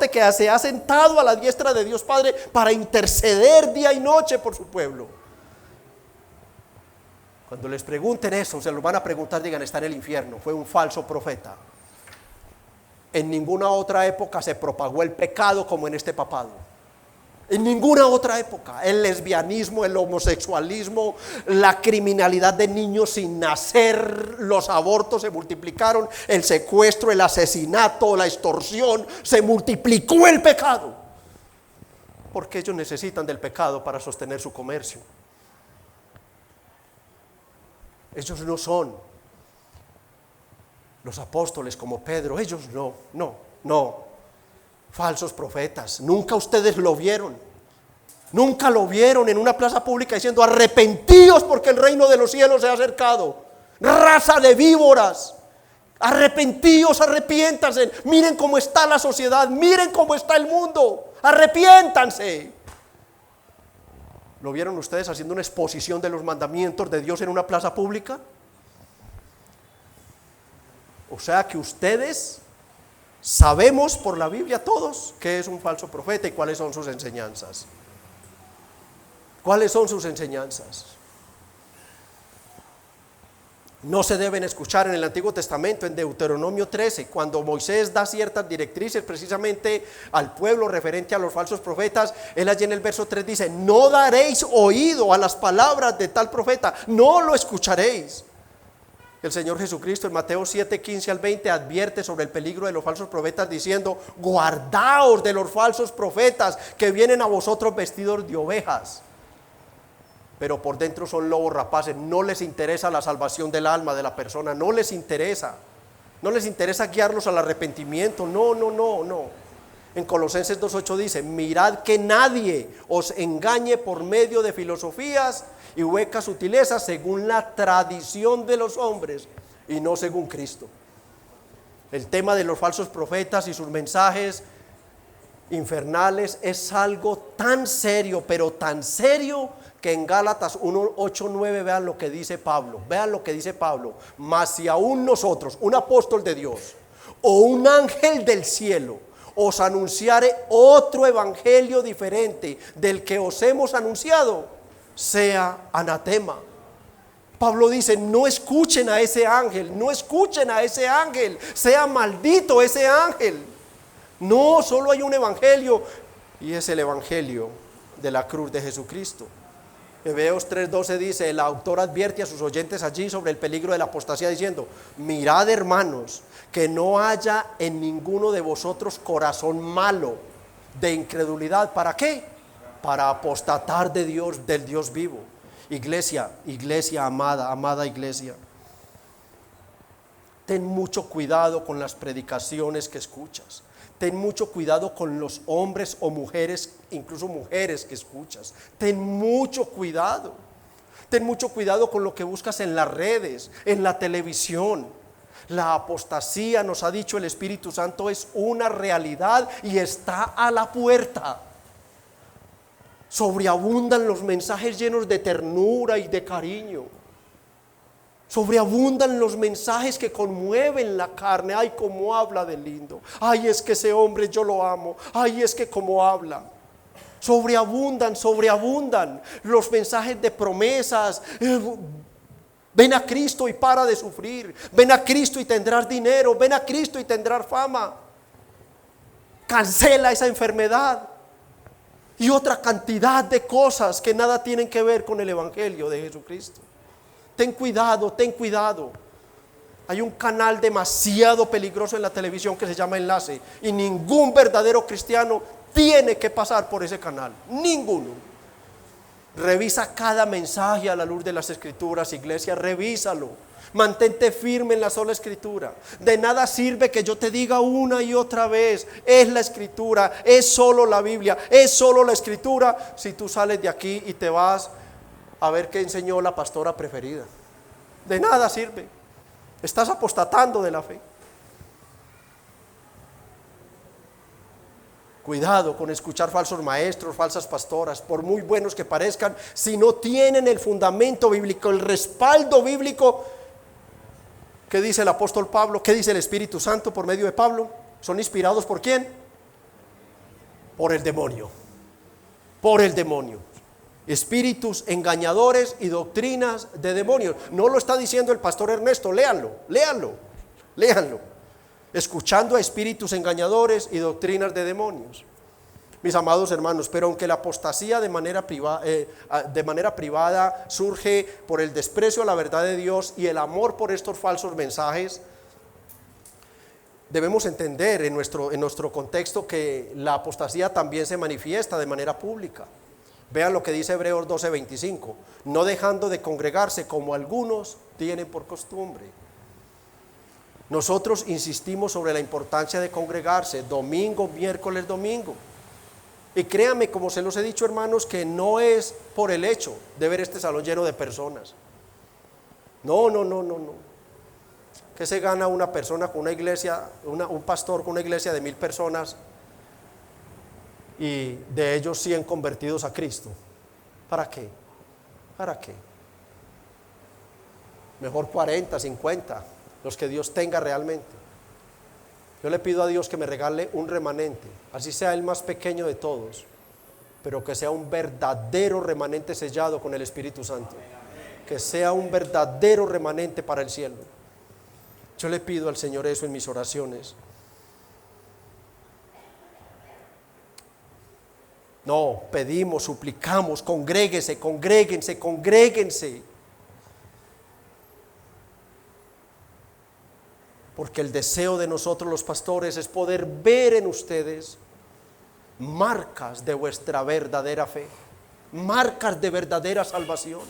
que se ha sentado a la diestra de Dios Padre para interceder día y noche por su pueblo. Cuando les pregunten eso, se lo van a preguntar, digan: está en el infierno, fue un falso profeta. En ninguna otra época se propagó el pecado como en este papado. En ninguna otra época. El lesbianismo, el homosexualismo, la criminalidad de niños sin nacer, los abortos se multiplicaron, el secuestro, el asesinato, la extorsión, se multiplicó el pecado. Porque ellos necesitan del pecado para sostener su comercio. Ellos no son los apóstoles como Pedro, ellos no. Falsos profetas, nunca ustedes lo vieron. Nunca lo vieron en una plaza pública diciendo: arrepentíos porque el reino de los cielos se ha acercado. Raza de víboras, arrepentíos, arrepiéntanse. Miren cómo está la sociedad, miren cómo está el mundo, arrepiéntanse. ¿Lo vieron ustedes haciendo una exposición de los mandamientos de Dios en una plaza pública? O sea que ustedes sabemos por la Biblia todos qué es un falso profeta y cuáles son sus enseñanzas. No se deben escuchar en el Antiguo Testamento, en Deuteronomio 13, cuando Moisés da ciertas directrices precisamente al pueblo referente a los falsos profetas. Él allí en el verso 3 dice: no daréis oído a las palabras de tal profeta, no lo escucharéis. El Señor Jesucristo en Mateo 7, 15 al 20 advierte sobre el peligro de los falsos profetas diciendo: guardaos de los falsos profetas que vienen a vosotros vestidos de ovejas, pero por dentro son lobos rapaces. No les interesa la salvación del alma de la persona, no les interesa guiarlos al arrepentimiento, no. En Colosenses 2:8 dice: mirad que nadie os engañe por medio de filosofías y huecas sutilezas según la tradición de los hombres y no según Cristo. El tema de los falsos profetas y sus mensajes infernales es algo tan serio, pero tan serio, que en Gálatas 1:8-9 vean lo que dice Pablo. Mas si aún nosotros, un apóstol de Dios o un ángel del cielo, os anunciare otro evangelio diferente del que os hemos anunciado, sea anatema. Pablo dice: no escuchen a ese ángel, sea maldito ese ángel. No, solo hay un evangelio, y es el evangelio de la cruz de Jesucristo. Hebreos 3:12 dice: el autor advierte a sus oyentes allí sobre el peligro de la apostasía diciendo: mirad, hermanos, que no haya en ninguno de vosotros corazón malo de incredulidad. ¿Para qué? Para apostatar de Dios, del Dios vivo. Iglesia amada iglesia, ten mucho cuidado con las predicaciones que escuchas. Ten mucho cuidado con los hombres o mujeres, incluso mujeres que escuchas. Ten mucho cuidado con lo que buscas en las redes, en la televisión. La apostasía, nos ha dicho el Espíritu Santo, es una realidad y está a la puerta. Sobreabundan los mensajes llenos de ternura y de cariño. Sobreabundan los mensajes que conmueven la carne. Ay, cómo habla de lindo. Ay, es que ese hombre yo lo amo. Ay, es que cómo habla. Sobreabundan los mensajes de promesas. Ven a Cristo y para de sufrir. Ven a Cristo y tendrás dinero. Ven a Cristo y tendrás fama. Cancela esa enfermedad. Y otra cantidad de cosas que nada tienen que ver con el Evangelio de Jesucristo. Ten cuidado, ten cuidado. Hay un canal demasiado peligroso en la televisión que se llama Enlace. Y ningún verdadero cristiano tiene que pasar por ese canal. Ninguno. Revisa cada mensaje a la luz de las Escrituras, iglesia, revísalo. Mantente firme en la sola Escritura. De nada sirve que yo te diga una y otra vez, es la Escritura, es solo la Biblia, es solo la Escritura, si tú sales de aquí y te vas a ver qué enseñó la pastora preferida. De nada sirve. Estás apostatando de la fe. Cuidado con escuchar falsos maestros, falsas pastoras, por muy buenos que parezcan, si no tienen el fundamento bíblico, el respaldo bíblico. ¿Qué dice el apóstol Pablo? ¿Qué dice el Espíritu Santo por medio de Pablo? ¿Son inspirados por quién? Por el demonio. Por el demonio. Espíritus engañadores y doctrinas de demonios. No lo está diciendo el pastor Ernesto, léanlo. Escuchando a espíritus engañadores y doctrinas de demonios. Mis amados hermanos, pero aunque la apostasía de manera privada surge por el desprecio a la verdad de Dios y el amor por estos falsos mensajes, debemos entender en nuestro contexto que la apostasía también se manifiesta de manera pública. Vean lo que dice Hebreos 12:25, no dejando de congregarse como algunos tienen por costumbre. Nosotros insistimos sobre la importancia de congregarse domingo, miércoles, domingo. Y créanme, como se los he dicho, hermanos, que no es por el hecho de ver este salón lleno de personas. No. ¿Qué se gana una persona con una iglesia, un pastor con una iglesia de 1000 personas y de ellos 100 convertidos a Cristo? ¿Para qué? Mejor 40, 50, los que Dios tenga realmente. Yo le pido a Dios que me regale un remanente, así sea el más pequeño de todos, pero que sea un verdadero remanente sellado con el Espíritu Santo, que sea un verdadero remanente para el cielo. Yo le pido al Señor eso en mis oraciones. No, pedimos, suplicamos, congréguense. Porque el deseo de nosotros los pastores es poder ver en ustedes marcas de vuestra verdadera fe, marcas de verdadera salvación,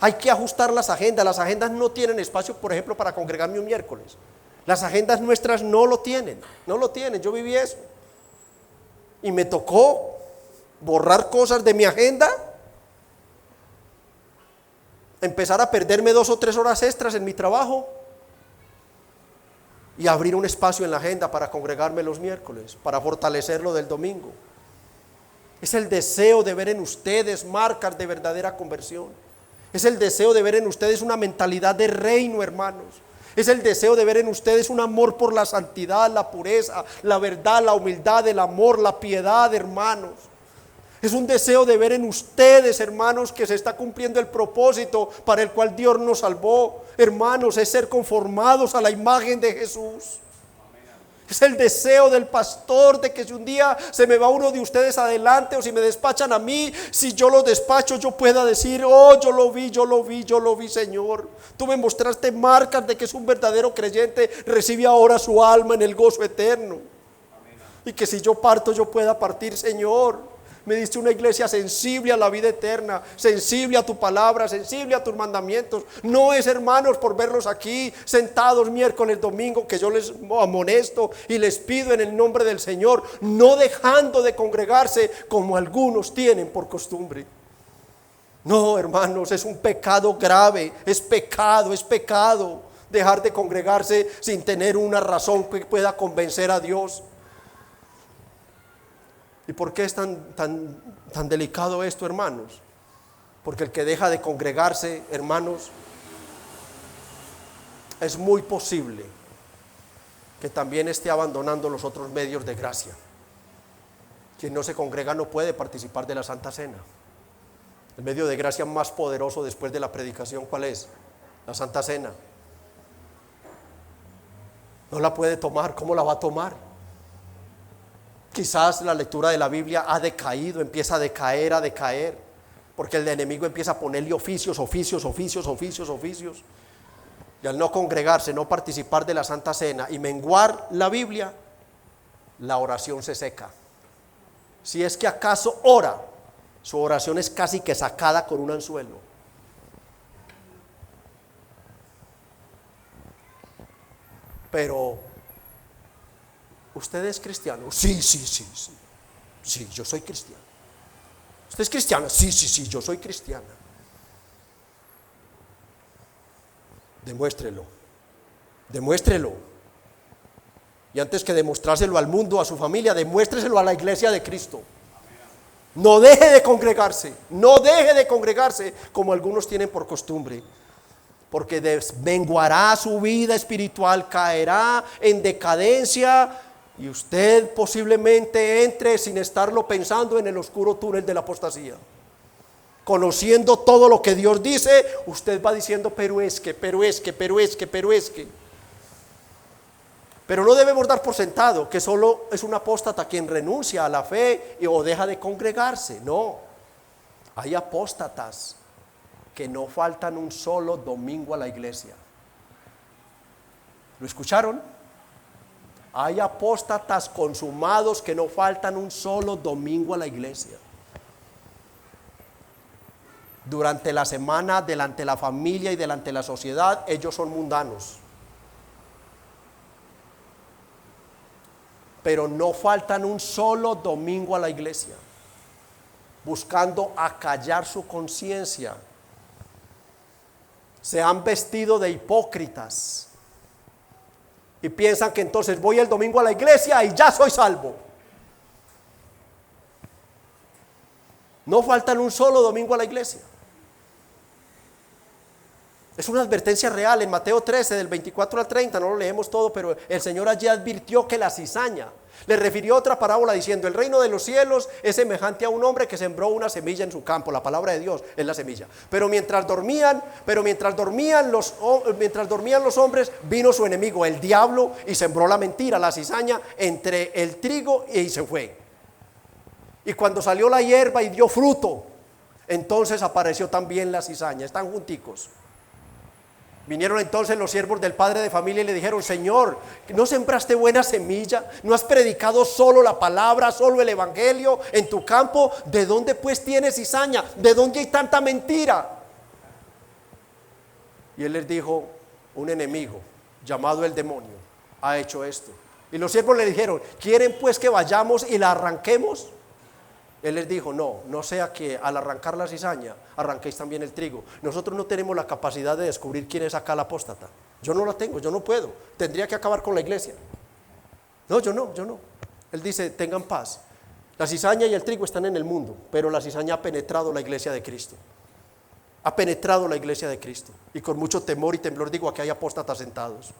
Hay que ajustar las agendas no tienen espacio, por ejemplo, para congregarme un miércoles. Las agendas nuestras no lo tienen, yo viví eso. Y me tocó borrar cosas de mi agenda, empezar a perderme 2 o 3 horas extras en mi trabajo y abrir un espacio en la agenda para congregarme los miércoles, para fortalecerlo del domingo. Es el deseo de ver en ustedes marcas de verdadera conversión. Es el deseo de ver en ustedes una mentalidad de reino, hermanos. Es el deseo de ver en ustedes un amor por la santidad, la pureza, la verdad, la humildad, el amor, la piedad, hermanos. Es un deseo de ver en ustedes, hermanos, que se está cumpliendo el propósito para el cual Dios nos salvó. Hermanos, es ser conformados a la imagen de Jesús. Es el deseo del pastor de que si un día se me va uno de ustedes adelante o si me despachan a mí, si yo lo despacho, yo pueda decir: oh, yo lo vi, Señor. Tú me mostraste marcas de que es un verdadero creyente, recibe ahora su alma en el gozo eterno. Y que si yo parto, yo pueda partir, Señor. Me diste una iglesia sensible a la vida eterna, sensible a tu palabra, sensible a tus mandamientos. No es, hermanos, por verlos aquí sentados miércoles, domingo, que yo les amonesto y les pido en el nombre del Señor, no dejando de congregarse como algunos tienen por costumbre. No, hermanos, es un pecado grave, es pecado dejar de congregarse sin tener una razón que pueda convencer a Dios. ¿Y por qué es tan delicado esto, hermanos? Porque el que deja de congregarse, hermanos, es muy posible que también esté abandonando los otros medios de gracia. Quien no se congrega no puede participar de la Santa Cena. El medio de gracia más poderoso después de la predicación, ¿cuál es? La Santa Cena. No la puede tomar. ¿Cómo la va a tomar? Quizás la lectura de la Biblia ha decaído, empieza a decaer, porque el enemigo empieza a ponerle oficios. Y al no congregarse, no participar de la Santa Cena y menguar la Biblia, la oración se seca. Si es que acaso ora, su oración es casi que sacada con un anzuelo. Pero, ¿usted es cristiano? Sí, yo soy cristiano. ¿Usted es cristiana? Sí, yo soy cristiana. Demuéstrelo. Y antes que demostrárselo al mundo, a su familia, demuéstreselo a la iglesia de Cristo. No deje de congregarse como algunos tienen por costumbre, porque desmenguará su vida espiritual, caerá en decadencia y usted posiblemente entre sin estarlo pensando en el oscuro túnel de la apostasía. Conociendo todo lo que Dios dice, usted va diciendo pero es que. Pero no debemos dar por sentado que solo es un apóstata quien renuncia a la fe o deja de congregarse. No, hay apóstatas que no faltan un solo domingo a la iglesia. ¿Lo escucharon? Hay apóstatas consumados que no faltan un solo domingo a la iglesia. Durante la semana, delante de la familia y delante de la sociedad, ellos son mundanos. Pero no faltan un solo domingo a la iglesia, buscando acallar su conciencia. Se han vestido de hipócritas y piensan que entonces voy el domingo a la iglesia y ya soy salvo. No faltan un solo domingo a la iglesia. Es una advertencia real en Mateo 13 del 24 al 30, no lo leemos todo, pero el Señor allí advirtió que la cizaña, le refirió otra parábola diciendo: el reino de los cielos es semejante a un hombre que sembró una semilla en su campo. La palabra de Dios es la semilla. Pero mientras dormían los hombres, vino su enemigo, el diablo, y sembró la mentira, la cizaña, entre el trigo y se fue. Y cuando salió la hierba y dio fruto, entonces apareció también la cizaña. Están junticos. Vinieron entonces los siervos del padre de familia y le dijeron: Señor, ¿no sembraste buena semilla? ¿No has predicado solo la palabra, solo el evangelio en tu campo? ¿De dónde pues tienes cizaña? ¿De dónde hay tanta mentira? Y él les dijo: un enemigo llamado el demonio ha hecho esto. Y los siervos le dijeron: ¿quieren pues que vayamos y la arranquemos? Él les dijo: no sea que al arrancar la cizaña arranquéis también el trigo. Nosotros no tenemos la capacidad de descubrir quién es acá el apóstata. Yo no la tengo, yo no puedo. Tendría que acabar con la iglesia. Yo no. Él dice: tengan paz. La cizaña y el trigo están en el mundo, pero la cizaña ha penetrado la iglesia de Cristo. Ha penetrado la iglesia de Cristo. Y con mucho temor y temblor digo: aquí hay apóstatas sentados.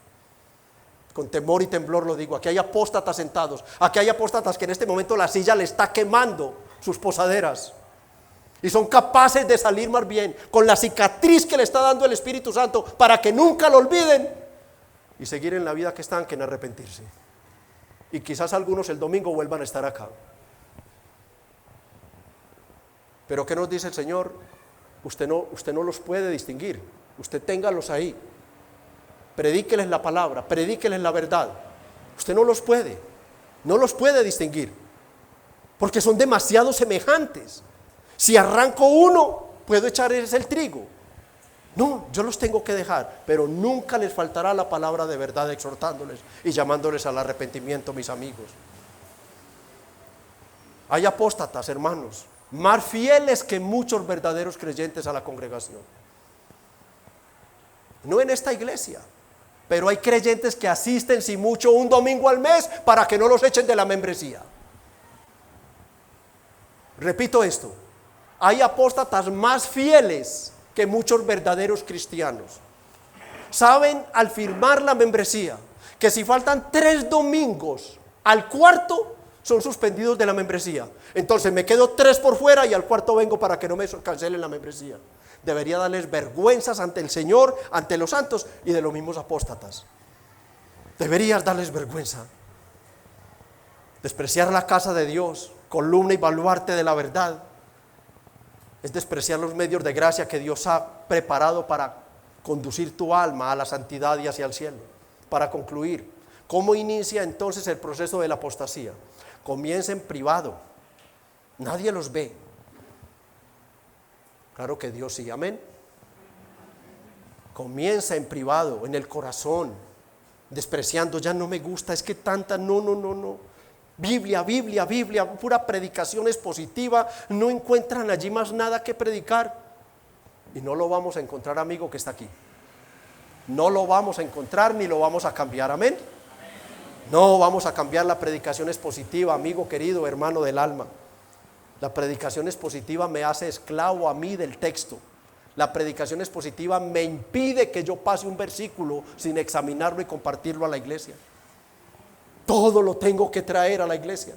Con temor y temblor lo digo: aquí hay apóstatas sentados. Aquí hay apóstatas que en este momento la silla le está quemando sus posaderas y son capaces de salir más bien con la cicatriz que le está dando el Espíritu Santo para que nunca lo olviden y seguir en la vida que están, que en arrepentirse. Y quizás algunos el domingo vuelvan a estar acá. Pero ¿qué nos dice el Señor? Usted no los puede distinguir. Usted téngalos ahí. Predíqueles la palabra, predíqueles la verdad. Usted no los puede distinguir, porque son demasiado semejantes. Si arranco uno, puedo echar ese el trigo. No, yo los tengo que dejar, pero nunca les faltará la palabra de verdad, exhortándoles y llamándoles al arrepentimiento, mis amigos. Hay apóstatas, hermanos, más fieles que muchos verdaderos creyentes a la congregación. No en esta iglesia, pero hay creyentes que asisten si mucho un domingo al mes para que no los echen de la membresía. Repito esto, hay apóstatas más fieles que muchos verdaderos cristianos. Saben al firmar la membresía que si faltan 3 domingos al cuarto son suspendidos de la membresía. Entonces me quedo 3 por fuera y al cuarto vengo para que no me cancelen la membresía. Debería darles vergüenzas ante el Señor, ante los santos y de los mismos apóstatas. Deberías darles vergüenza. Despreciar la casa de Dios, columna y baluarte de la verdad, es despreciar los medios de gracia que Dios ha preparado para conducir tu alma a la santidad y hacia el cielo. Para concluir, ¿cómo inicia entonces el proceso de la apostasía? Comienza en privado, nadie los ve. Claro que Dios sí, amén. Comienza en privado, en el corazón, despreciando, ya no me gusta, es que tanta, no. Biblia, pura predicación expositiva, no encuentran allí más nada que predicar. Y no lo vamos a encontrar, amigo que está aquí. No lo vamos a encontrar ni lo vamos a cambiar, amén. No vamos a cambiar la predicación expositiva, amigo querido, hermano del alma. La predicación expositiva me hace esclavo a mí del texto. La predicación expositiva me impide que yo pase un versículo sin examinarlo y compartirlo a la iglesia. Todo lo tengo que traer a la iglesia.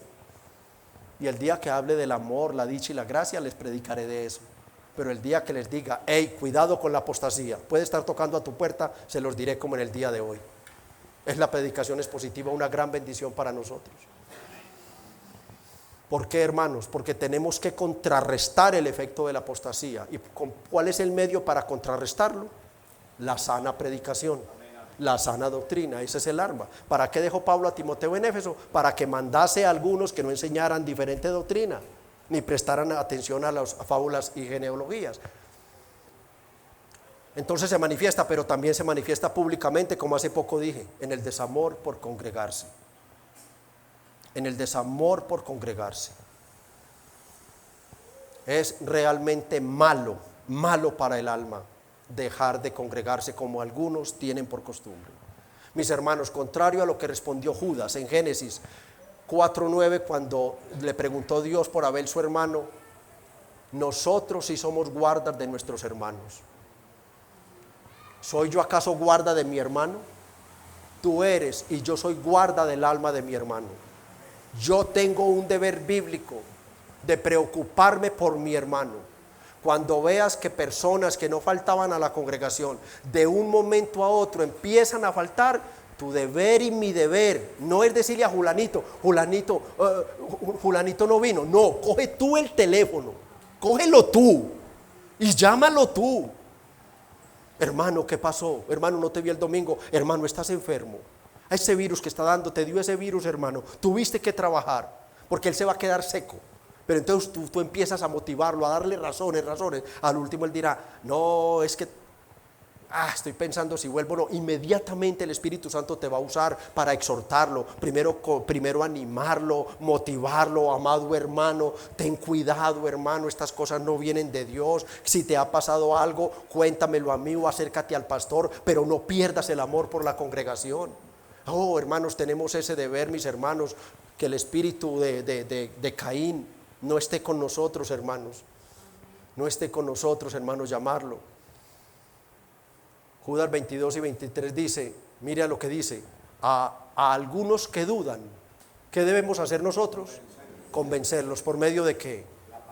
Y el día que hable del amor, la dicha y la gracia, les predicaré de eso. Pero el día que les diga, hey, cuidado con la apostasía, puede estar tocando a tu puerta, se los diré como en el día de hoy. Es la predicación expositiva una gran bendición para nosotros. ¿Por qué, hermanos? Porque tenemos que contrarrestar el efecto de la apostasía. ¿Y cuál es el medio para contrarrestarlo? La sana predicación, la sana doctrina, ese es el arma. ¿Para qué dejó Pablo a Timoteo en Éfeso? Para que mandase a algunos que no enseñaran diferente doctrina, ni prestaran atención a las fábulas y genealogías. Entonces se manifiesta, pero también se manifiesta públicamente, como hace poco dije, en el desamor por congregarse. En el desamor por congregarse. Es realmente malo para el alma dejar de congregarse como algunos tienen por costumbre. Mis hermanos, contrario a lo que respondió Judas en Génesis 4:9, cuando le preguntó Dios por Abel su hermano, nosotros sí somos guardas de nuestros hermanos. ¿Soy yo acaso guarda de mi hermano? Tú eres y yo soy guarda del alma de mi hermano. Yo tengo un deber bíblico de preocuparme por mi hermano. Cuando veas que personas que no faltaban a la congregación de un momento a otro empiezan a faltar, tu deber y mi deber no es decirle a Julanito no vino. No, coge tú el teléfono, cógelo tú y llámalo tú. Hermano, ¿qué pasó? Hermano, no te vi el domingo. Hermano, estás enfermo. A ese virus que está dando, te dio ese virus, hermano. Tuviste que trabajar, porque él se va a quedar seco. Pero entonces tú empiezas a motivarlo, a darle razones. Al último él dirá, no, es que estoy pensando si vuelvo o no. Inmediatamente el Espíritu Santo te va a usar para exhortarlo. Primero animarlo, motivarlo. Amado hermano, ten cuidado, hermano, estas cosas no vienen de Dios. Si te ha pasado algo, cuéntamelo a mí o acércate al pastor, pero no pierdas el amor por la congregación. Oh, hermanos, tenemos ese deber, mis hermanos, que el espíritu de Caín no esté con nosotros, hermanos. No esté con nosotros, hermanos, llamarlo. Judas 22 y 23 dice, mire lo que dice, a algunos que dudan, ¿qué debemos hacer nosotros? Convencerlos, ¿por medio de qué?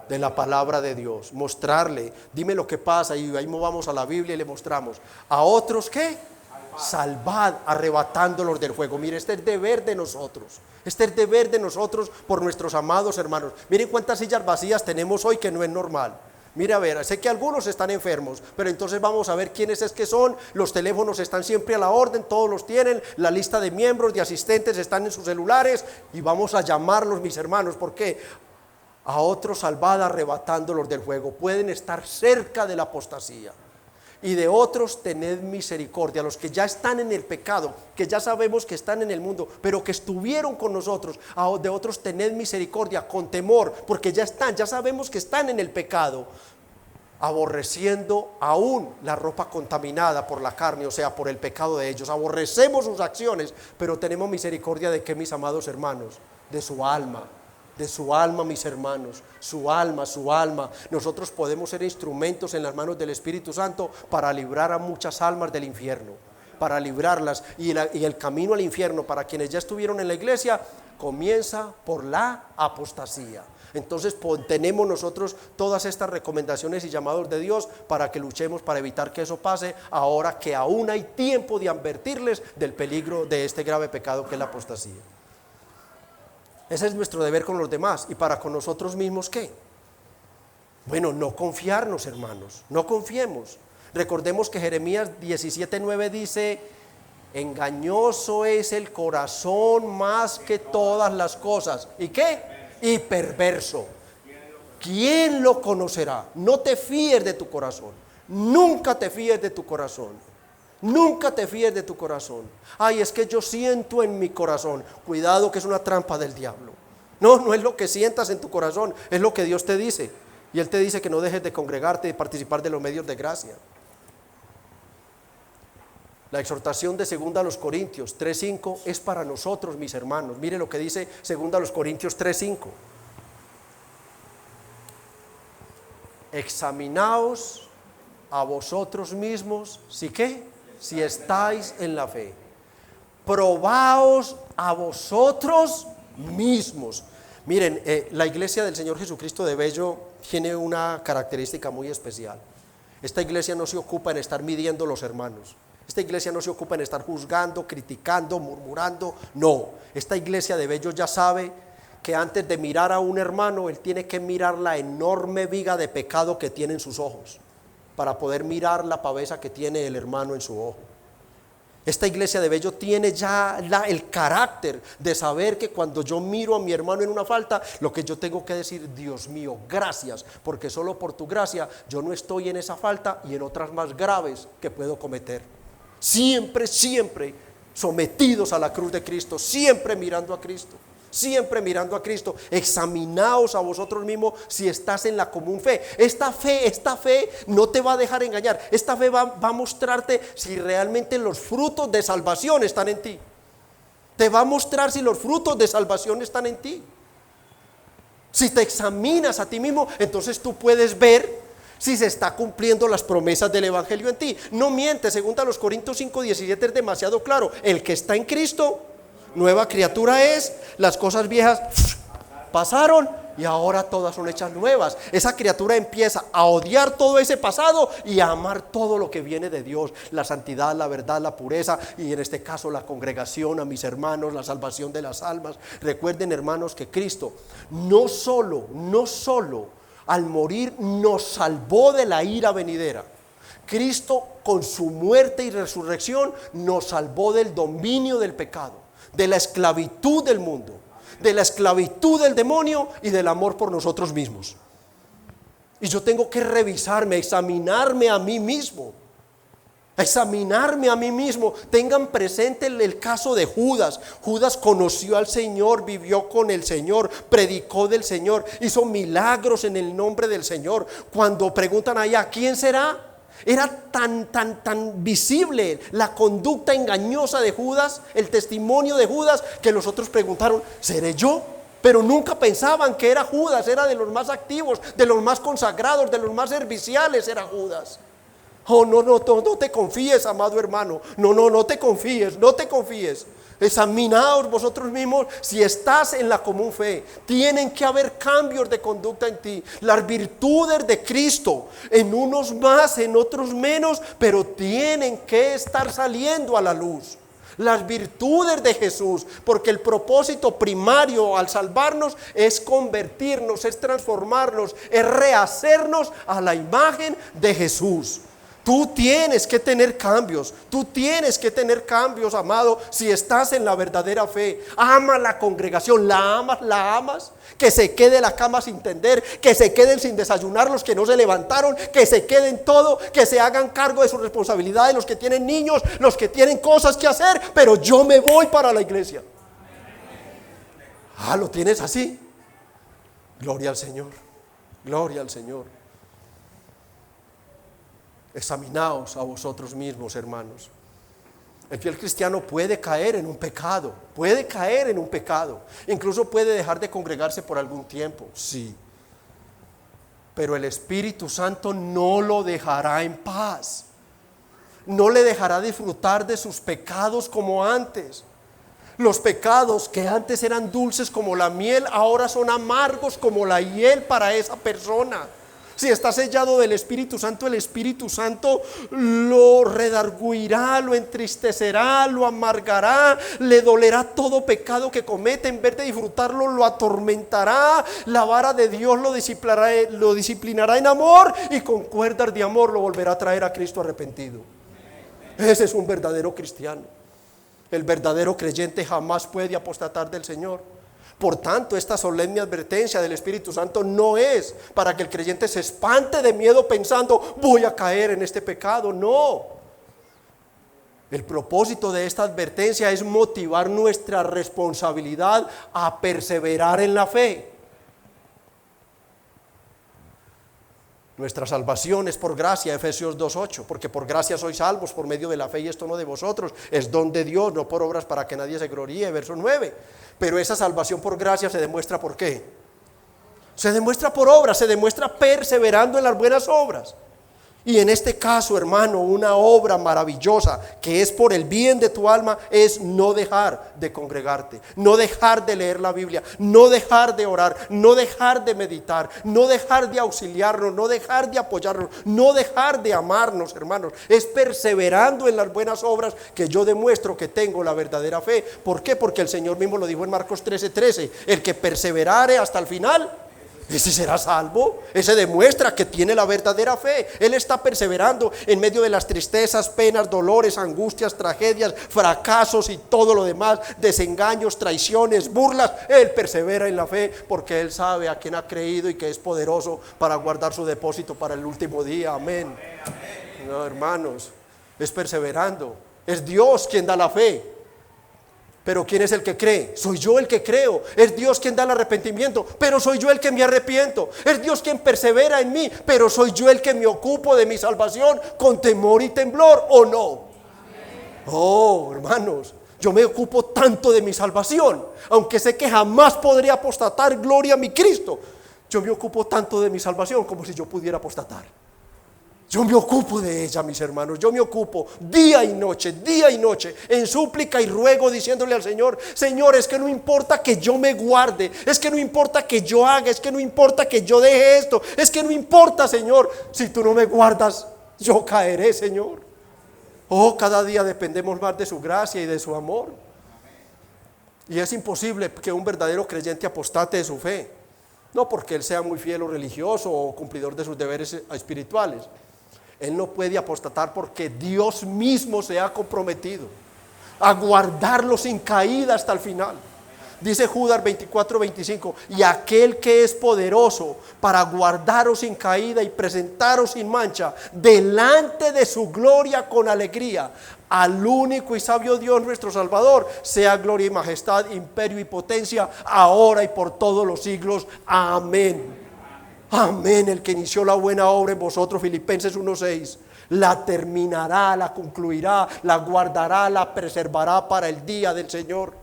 De la palabra de Dios, mostrarle, dime lo que pasa, y ahí vamos a la Biblia y le mostramos. A otros, ¿qué? Salvad, arrebatándolos del fuego. Mire, este es el deber de nosotros. Este es el deber de nosotros por nuestros amados hermanos. Miren cuántas sillas vacías tenemos hoy, que no es normal. Mira, a ver, sé que algunos están enfermos, pero entonces vamos a ver quiénes es que son. Los teléfonos están siempre a la orden, todos los tienen. La lista de miembros, de asistentes están en sus celulares y vamos a llamarlos, mis hermanos. ¿Por qué? A otros salvad, arrebatándolos del fuego. Pueden estar cerca de la apostasía. y de otros tened misericordia. Los que ya están en el pecado, que ya sabemos que están en el mundo, pero que estuvieron con nosotros, de otros tened misericordia con temor, porque ya están, ya sabemos que están en el pecado, aborreciendo aún la ropa contaminada por la carne, o sea, por el pecado de ellos. Aborrecemos sus acciones, pero tenemos misericordia de qué, mis amados hermanos, de su alma. De su alma, mis hermanos, su alma, su alma. Nosotros podemos ser instrumentos en las manos del Espíritu Santo para librar a muchas almas del infierno, para librarlas, y el camino al infierno para quienes ya estuvieron en la iglesia comienza por la apostasía. Entonces tenemos nosotros todas estas recomendaciones y llamados de Dios para que luchemos para evitar que eso pase, ahora que aún hay tiempo de advertirles del peligro de este grave pecado que es la apostasía. Ese es nuestro deber con los demás. ¿Y para con nosotros mismos qué? Bueno, no confiarnos, hermanos, no confiemos. Recordemos que Jeremías 17:9 dice: engañoso es el corazón más que todas las cosas. ¿Y qué? Y perverso. ¿Quién lo conocerá? No te fíes de tu corazón. Nunca te fíes de tu corazón. Nunca te fíes de tu corazón. Ay, es que yo siento en mi corazón. Cuidado, que es una trampa del diablo. No, no es lo que sientas en tu corazón, es lo que Dios te dice. Y Él te dice que no dejes de congregarte y participar de los medios de gracia. La exhortación de 2 Corintios 3:5 es para nosotros, mis hermanos. Mire lo que dice 2 Corintios 3:5. Examinaos a vosotros mismos, ¿sí qué? Si estáis en la fe. Probaos a vosotros mismos. Miren, la iglesia del Señor Jesucristo de Bello tiene una característica muy especial. Esta iglesia no se ocupa en estar midiendo los hermanos. Esta iglesia no se ocupa en estar juzgando, criticando, murmurando. No, esta iglesia de Bello ya sabe que antes de mirar a un hermano, él tiene que mirar la enorme viga de pecado que tiene en sus ojos, para poder mirar la pavesa que tiene el hermano en su ojo. Esta iglesia de Bello tiene ya el carácter de saber que cuando yo miro a mi hermano en una falta, lo que yo tengo que decir: Dios mío, gracias, porque solo por tu gracia yo no estoy en esa falta y en otras más graves que puedo cometer. Siempre, siempre sometidos a la cruz de Cristo, siempre mirando a Cristo. Siempre mirando a Cristo. Examinaos a vosotros mismos si estás en la común fe. Esta fe no te va a dejar engañar. Esta fe va a mostrarte si realmente los frutos de salvación están en ti. Te va a mostrar si los frutos de salvación están en ti. Si te examinas a ti mismo, entonces tú puedes ver si se está cumpliendo las promesas del evangelio en ti. No mientes, 2 Corintios 5:17 es demasiado claro. El que está en Cristo, nueva criatura es, las cosas viejas pasaron y ahora todas son hechas nuevas. Esa criatura empieza a odiar todo ese pasado y a amar todo lo que viene de Dios: la santidad, la verdad, la pureza, y en este caso la congregación, a mis hermanos, la salvación de las almas. Recuerden, hermanos, que Cristo no solo al morir nos salvó de la ira venidera. Cristo, con su muerte y resurrección, nos salvó del dominio del pecado, de la esclavitud del mundo, de la esclavitud del demonio y del amor por nosotros mismos. Y yo tengo que revisarme, examinarme a mí mismo. Tengan presente el caso de Judas. Judas conoció al Señor, vivió con el Señor, predicó del Señor, hizo milagros en el nombre del Señor. Cuando preguntan allá, ¿quién será? Era tan visible la conducta engañosa de Judas, el testimonio de Judas, que los otros preguntaron: ¿seré yo? Pero nunca pensaban que era Judas. Era de los más activos, de los más consagrados, de los más serviciales, era Judas. Oh, no te confíes, amado hermano. No te confíes. Examinaos vosotros mismos si estás en la común fe. Tienen que haber cambios de conducta en ti. Las virtudes de Cristo, en unos más, en otros menos, pero tienen que estar saliendo a la luz. Las virtudes de Jesús, porque el propósito primario al salvarnos es convertirnos, es transformarnos, es rehacernos a la imagen de Jesús. Tú tienes que tener cambios, amado, si estás en la verdadera fe. Ama la congregación, la amas, que se quede la cama sin tender, que se queden sin desayunar los que no se levantaron, que se queden todo, que se hagan cargo de sus responsabilidades, los que tienen niños, los que tienen cosas que hacer, pero yo me voy para la iglesia. ¿Lo tienes así? Gloria al Señor, gloria al Señor. Examinaos a vosotros mismos, hermanos. El fiel cristiano puede caer en un pecado, incluso puede dejar de congregarse por algún tiempo, sí, pero el Espíritu Santo no lo dejará en paz, no le dejará disfrutar de sus pecados como antes. Los pecados que antes eran dulces como la miel, ahora son amargos como la hiel para esa persona. Si está sellado del Espíritu Santo, el Espíritu Santo lo redarguirá, lo entristecerá, lo amargará, le dolerá todo pecado que comete. En vez de disfrutarlo, lo atormentará. La vara de Dios lo disciplinará en amor, y con cuerdas de amor lo volverá a traer a Cristo arrepentido. Ese es un verdadero cristiano. El verdadero creyente jamás puede apostatar del Señor. Por tanto, esta solemne advertencia del Espíritu Santo no es para que el creyente se espante de miedo pensando, voy a caer en este pecado. No. El propósito de esta advertencia es motivar nuestra responsabilidad a perseverar en la fe. Nuestra salvación es por gracia, Efesios 2:8, porque por gracia sois salvos por medio de la fe, y esto no de vosotros, es don de Dios, no por obras para que nadie se gloríe, verso 9. Pero esa salvación por gracia se demuestra ¿por qué? Se demuestra por obras, se demuestra perseverando en las buenas obras. Y en este caso, hermano, una obra maravillosa que es por el bien de tu alma es no dejar de congregarte, no dejar de leer la Biblia, no dejar de orar, no dejar de meditar, no dejar de auxiliarnos, no dejar de apoyarnos, no dejar de amarnos, hermanos. Es perseverando en las buenas obras que yo demuestro que tengo la verdadera fe. ¿Por qué? Porque el Señor mismo lo dijo en Marcos 13:13, el que perseverare hasta el final, ese será salvo. Ese demuestra que tiene la verdadera fe. Él está perseverando en medio de las tristezas, penas, dolores, angustias, tragedias, fracasos y todo lo demás, desengaños, traiciones, burlas. Él persevera en la fe porque él sabe a quién ha creído y que es poderoso para guardar su depósito para el último día. Amén. No, hermanos, es perseverando. Es Dios quien da la fe. Pero ¿quién es el que cree? Soy yo el que creo. Es Dios quien da el arrepentimiento, pero soy yo el que me arrepiento. Es Dios quien persevera en mí, pero soy yo el que me ocupo de mi salvación con temor y temblor, ¿o no? Oh, hermanos, yo me ocupo tanto de mi salvación, aunque sé que jamás podré apostatar, gloria a mi Cristo. Yo me ocupo tanto de mi salvación como si yo pudiera apostatar. Yo me ocupo de ella, mis hermanos. Yo me ocupo día y noche, en súplica y ruego, diciéndole al Señor: Señor, es que no importa que yo me guarde, es que no importa que yo haga, es que no importa que yo deje esto, es que no importa, Señor, si tú no me guardas, yo caeré, Señor. Oh, cada día dependemos más de su gracia y de su amor. Y es imposible que un verdadero creyente apostate de su fe, no porque él sea muy fiel o religioso o cumplidor de sus deberes espirituales. Él no puede apostatar porque Dios mismo se ha comprometido a guardarlo sin caída hasta el final. Dice Judas 24:25, y aquel que es poderoso para guardaros sin caída y presentaros sin mancha delante de su gloria con alegría, al único y sabio Dios nuestro Salvador, sea gloria y majestad, imperio y potencia, ahora y por todos los siglos. Amén. Amén. El que inició la buena obra en vosotros, Filipenses 1:6, la terminará, la concluirá, la guardará, la preservará para el día del Señor.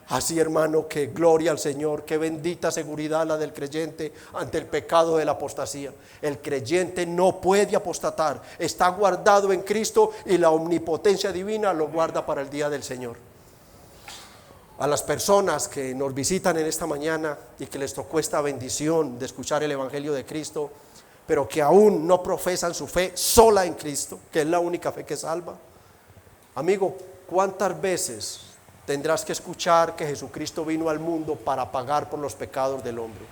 Así, hermano, que gloria al Señor, que bendita seguridad la del creyente ante el pecado de la apostasía. El creyente no puede apostatar, está guardado en Cristo y la omnipotencia divina lo guarda para el día del Señor. A las personas que nos visitan en esta mañana y que les tocó esta bendición de escuchar el Evangelio de Cristo, pero que aún no profesan su fe sola en Cristo, que es la única fe que salva. Amigo, ¿cuántas veces tendrás que escuchar que Jesucristo vino al mundo para pagar por los pecados del hombre?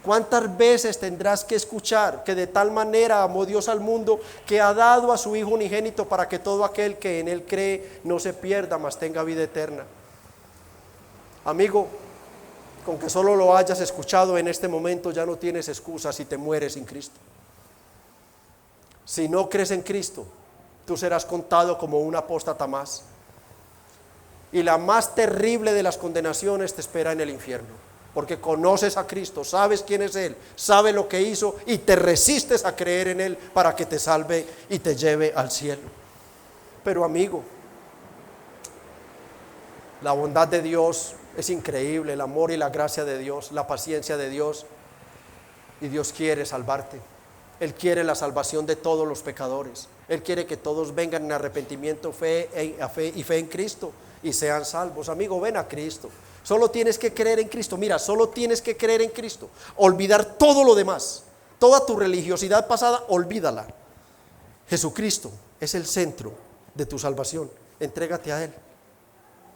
¿Cuántas veces tendrás que escuchar que de tal manera amó Dios al mundo que ha dado a su Hijo unigénito para que todo aquel que en Él cree no se pierda, mas tenga vida eterna? Amigo, con que solo lo hayas escuchado en este momento ya no tienes excusa si te mueres sin Cristo. Si no crees en Cristo, tú serás contado como un apóstata más. Y la más terrible de las condenaciones te espera en el infierno, porque conoces a Cristo, sabes quién es Él, sabes lo que hizo y te resistes a creer en Él para que te salve y te lleve al cielo. Pero amigo, la bondad de Dios es increíble, el amor y la gracia de Dios, la paciencia de Dios, y Dios quiere salvarte. Él quiere la salvación de todos los pecadores. Él quiere que todos vengan en arrepentimiento, fe en Cristo y sean salvos. Amigo, ven a Cristo. Solo tienes que creer en Cristo. Mira, solo tienes que creer en Cristo. Olvidar todo lo demás. Toda tu religiosidad pasada, olvídala. Jesucristo es el centro de tu salvación. Entrégate a Él.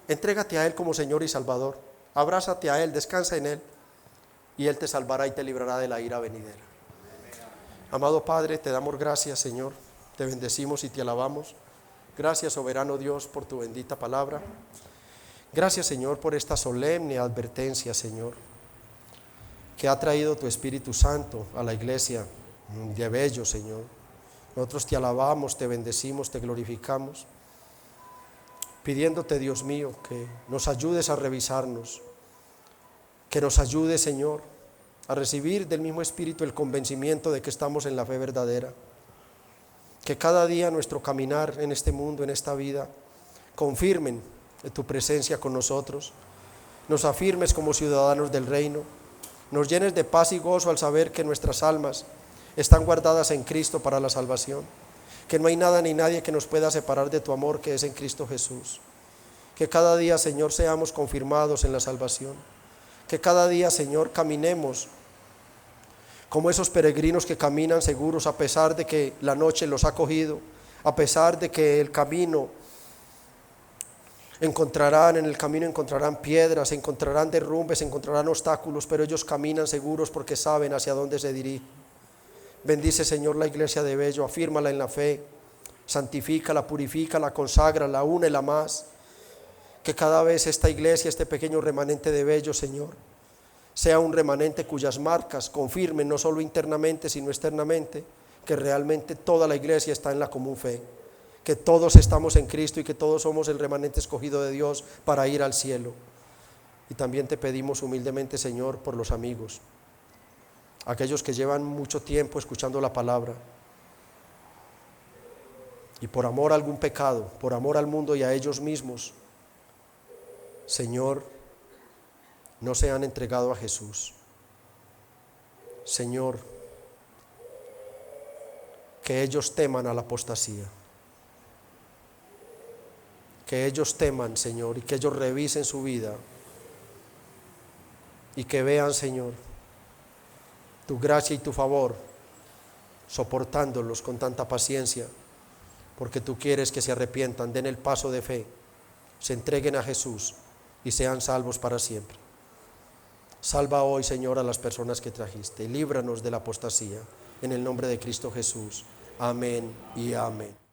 Entrégate a Él como Señor y Salvador. Abrázate a Él, descansa en Él, y Él te salvará y te librará de la ira venidera. Amado Padre, te damos gracias, Señor. Te bendecimos y te alabamos. Gracias, soberano Dios, por tu bendita palabra. Gracias, Señor, por esta solemne advertencia, Señor, que ha traído tu Espíritu Santo a la iglesia de Bello, Señor. Nosotros te alabamos, te bendecimos, te glorificamos, pidiéndote, Dios mío, que nos ayudes a revisarnos, que nos ayudes, Señor, a recibir del mismo Espíritu el convencimiento de que estamos en la fe verdadera. Que cada día nuestro caminar en este mundo, en esta vida, confirmen tu presencia con nosotros, nos afirmes como ciudadanos del reino, nos llenes de paz y gozo al saber que nuestras almas están guardadas en Cristo para la salvación, que no hay nada ni nadie que nos pueda separar de tu amor que es en Cristo Jesús. Que cada día, Señor, seamos confirmados en la salvación, que cada día, Señor, caminemos como esos peregrinos que caminan seguros a pesar de que la noche los ha cogido, a pesar de que el camino encontrarán piedras, encontrarán derrumbes, encontrarán obstáculos, pero ellos caminan seguros porque saben hacia dónde se dirigen. Bendice, Señor, la iglesia de Bello, afírmala en la fe, santifícala, purifícala, conságrala, únela más. Que cada vez esta iglesia, este pequeño remanente de Bello, Señor, sea un remanente cuyas marcas confirmen no solo internamente, sino externamente, que realmente toda la iglesia está en la común fe, que todos estamos en Cristo y que todos somos el remanente escogido de Dios para ir al cielo. Y también te pedimos humildemente, Señor, por los amigos, aquellos que llevan mucho tiempo escuchando la palabra y por amor a algún pecado, por amor al mundo y a ellos mismos, Señor, no se han entregado a Jesús. Señor, que ellos teman a la apostasía, que ellos teman, Señor, y que ellos revisen su vida y que vean, Señor, tu gracia y tu favor soportándolos con tanta paciencia, porque tú quieres que se arrepientan, den el paso de fe, se entreguen a Jesús y sean salvos para siempre. Salva hoy, Señor, a las personas que trajiste y líbranos de la apostasía. En el nombre de Cristo Jesús. Amén y amén.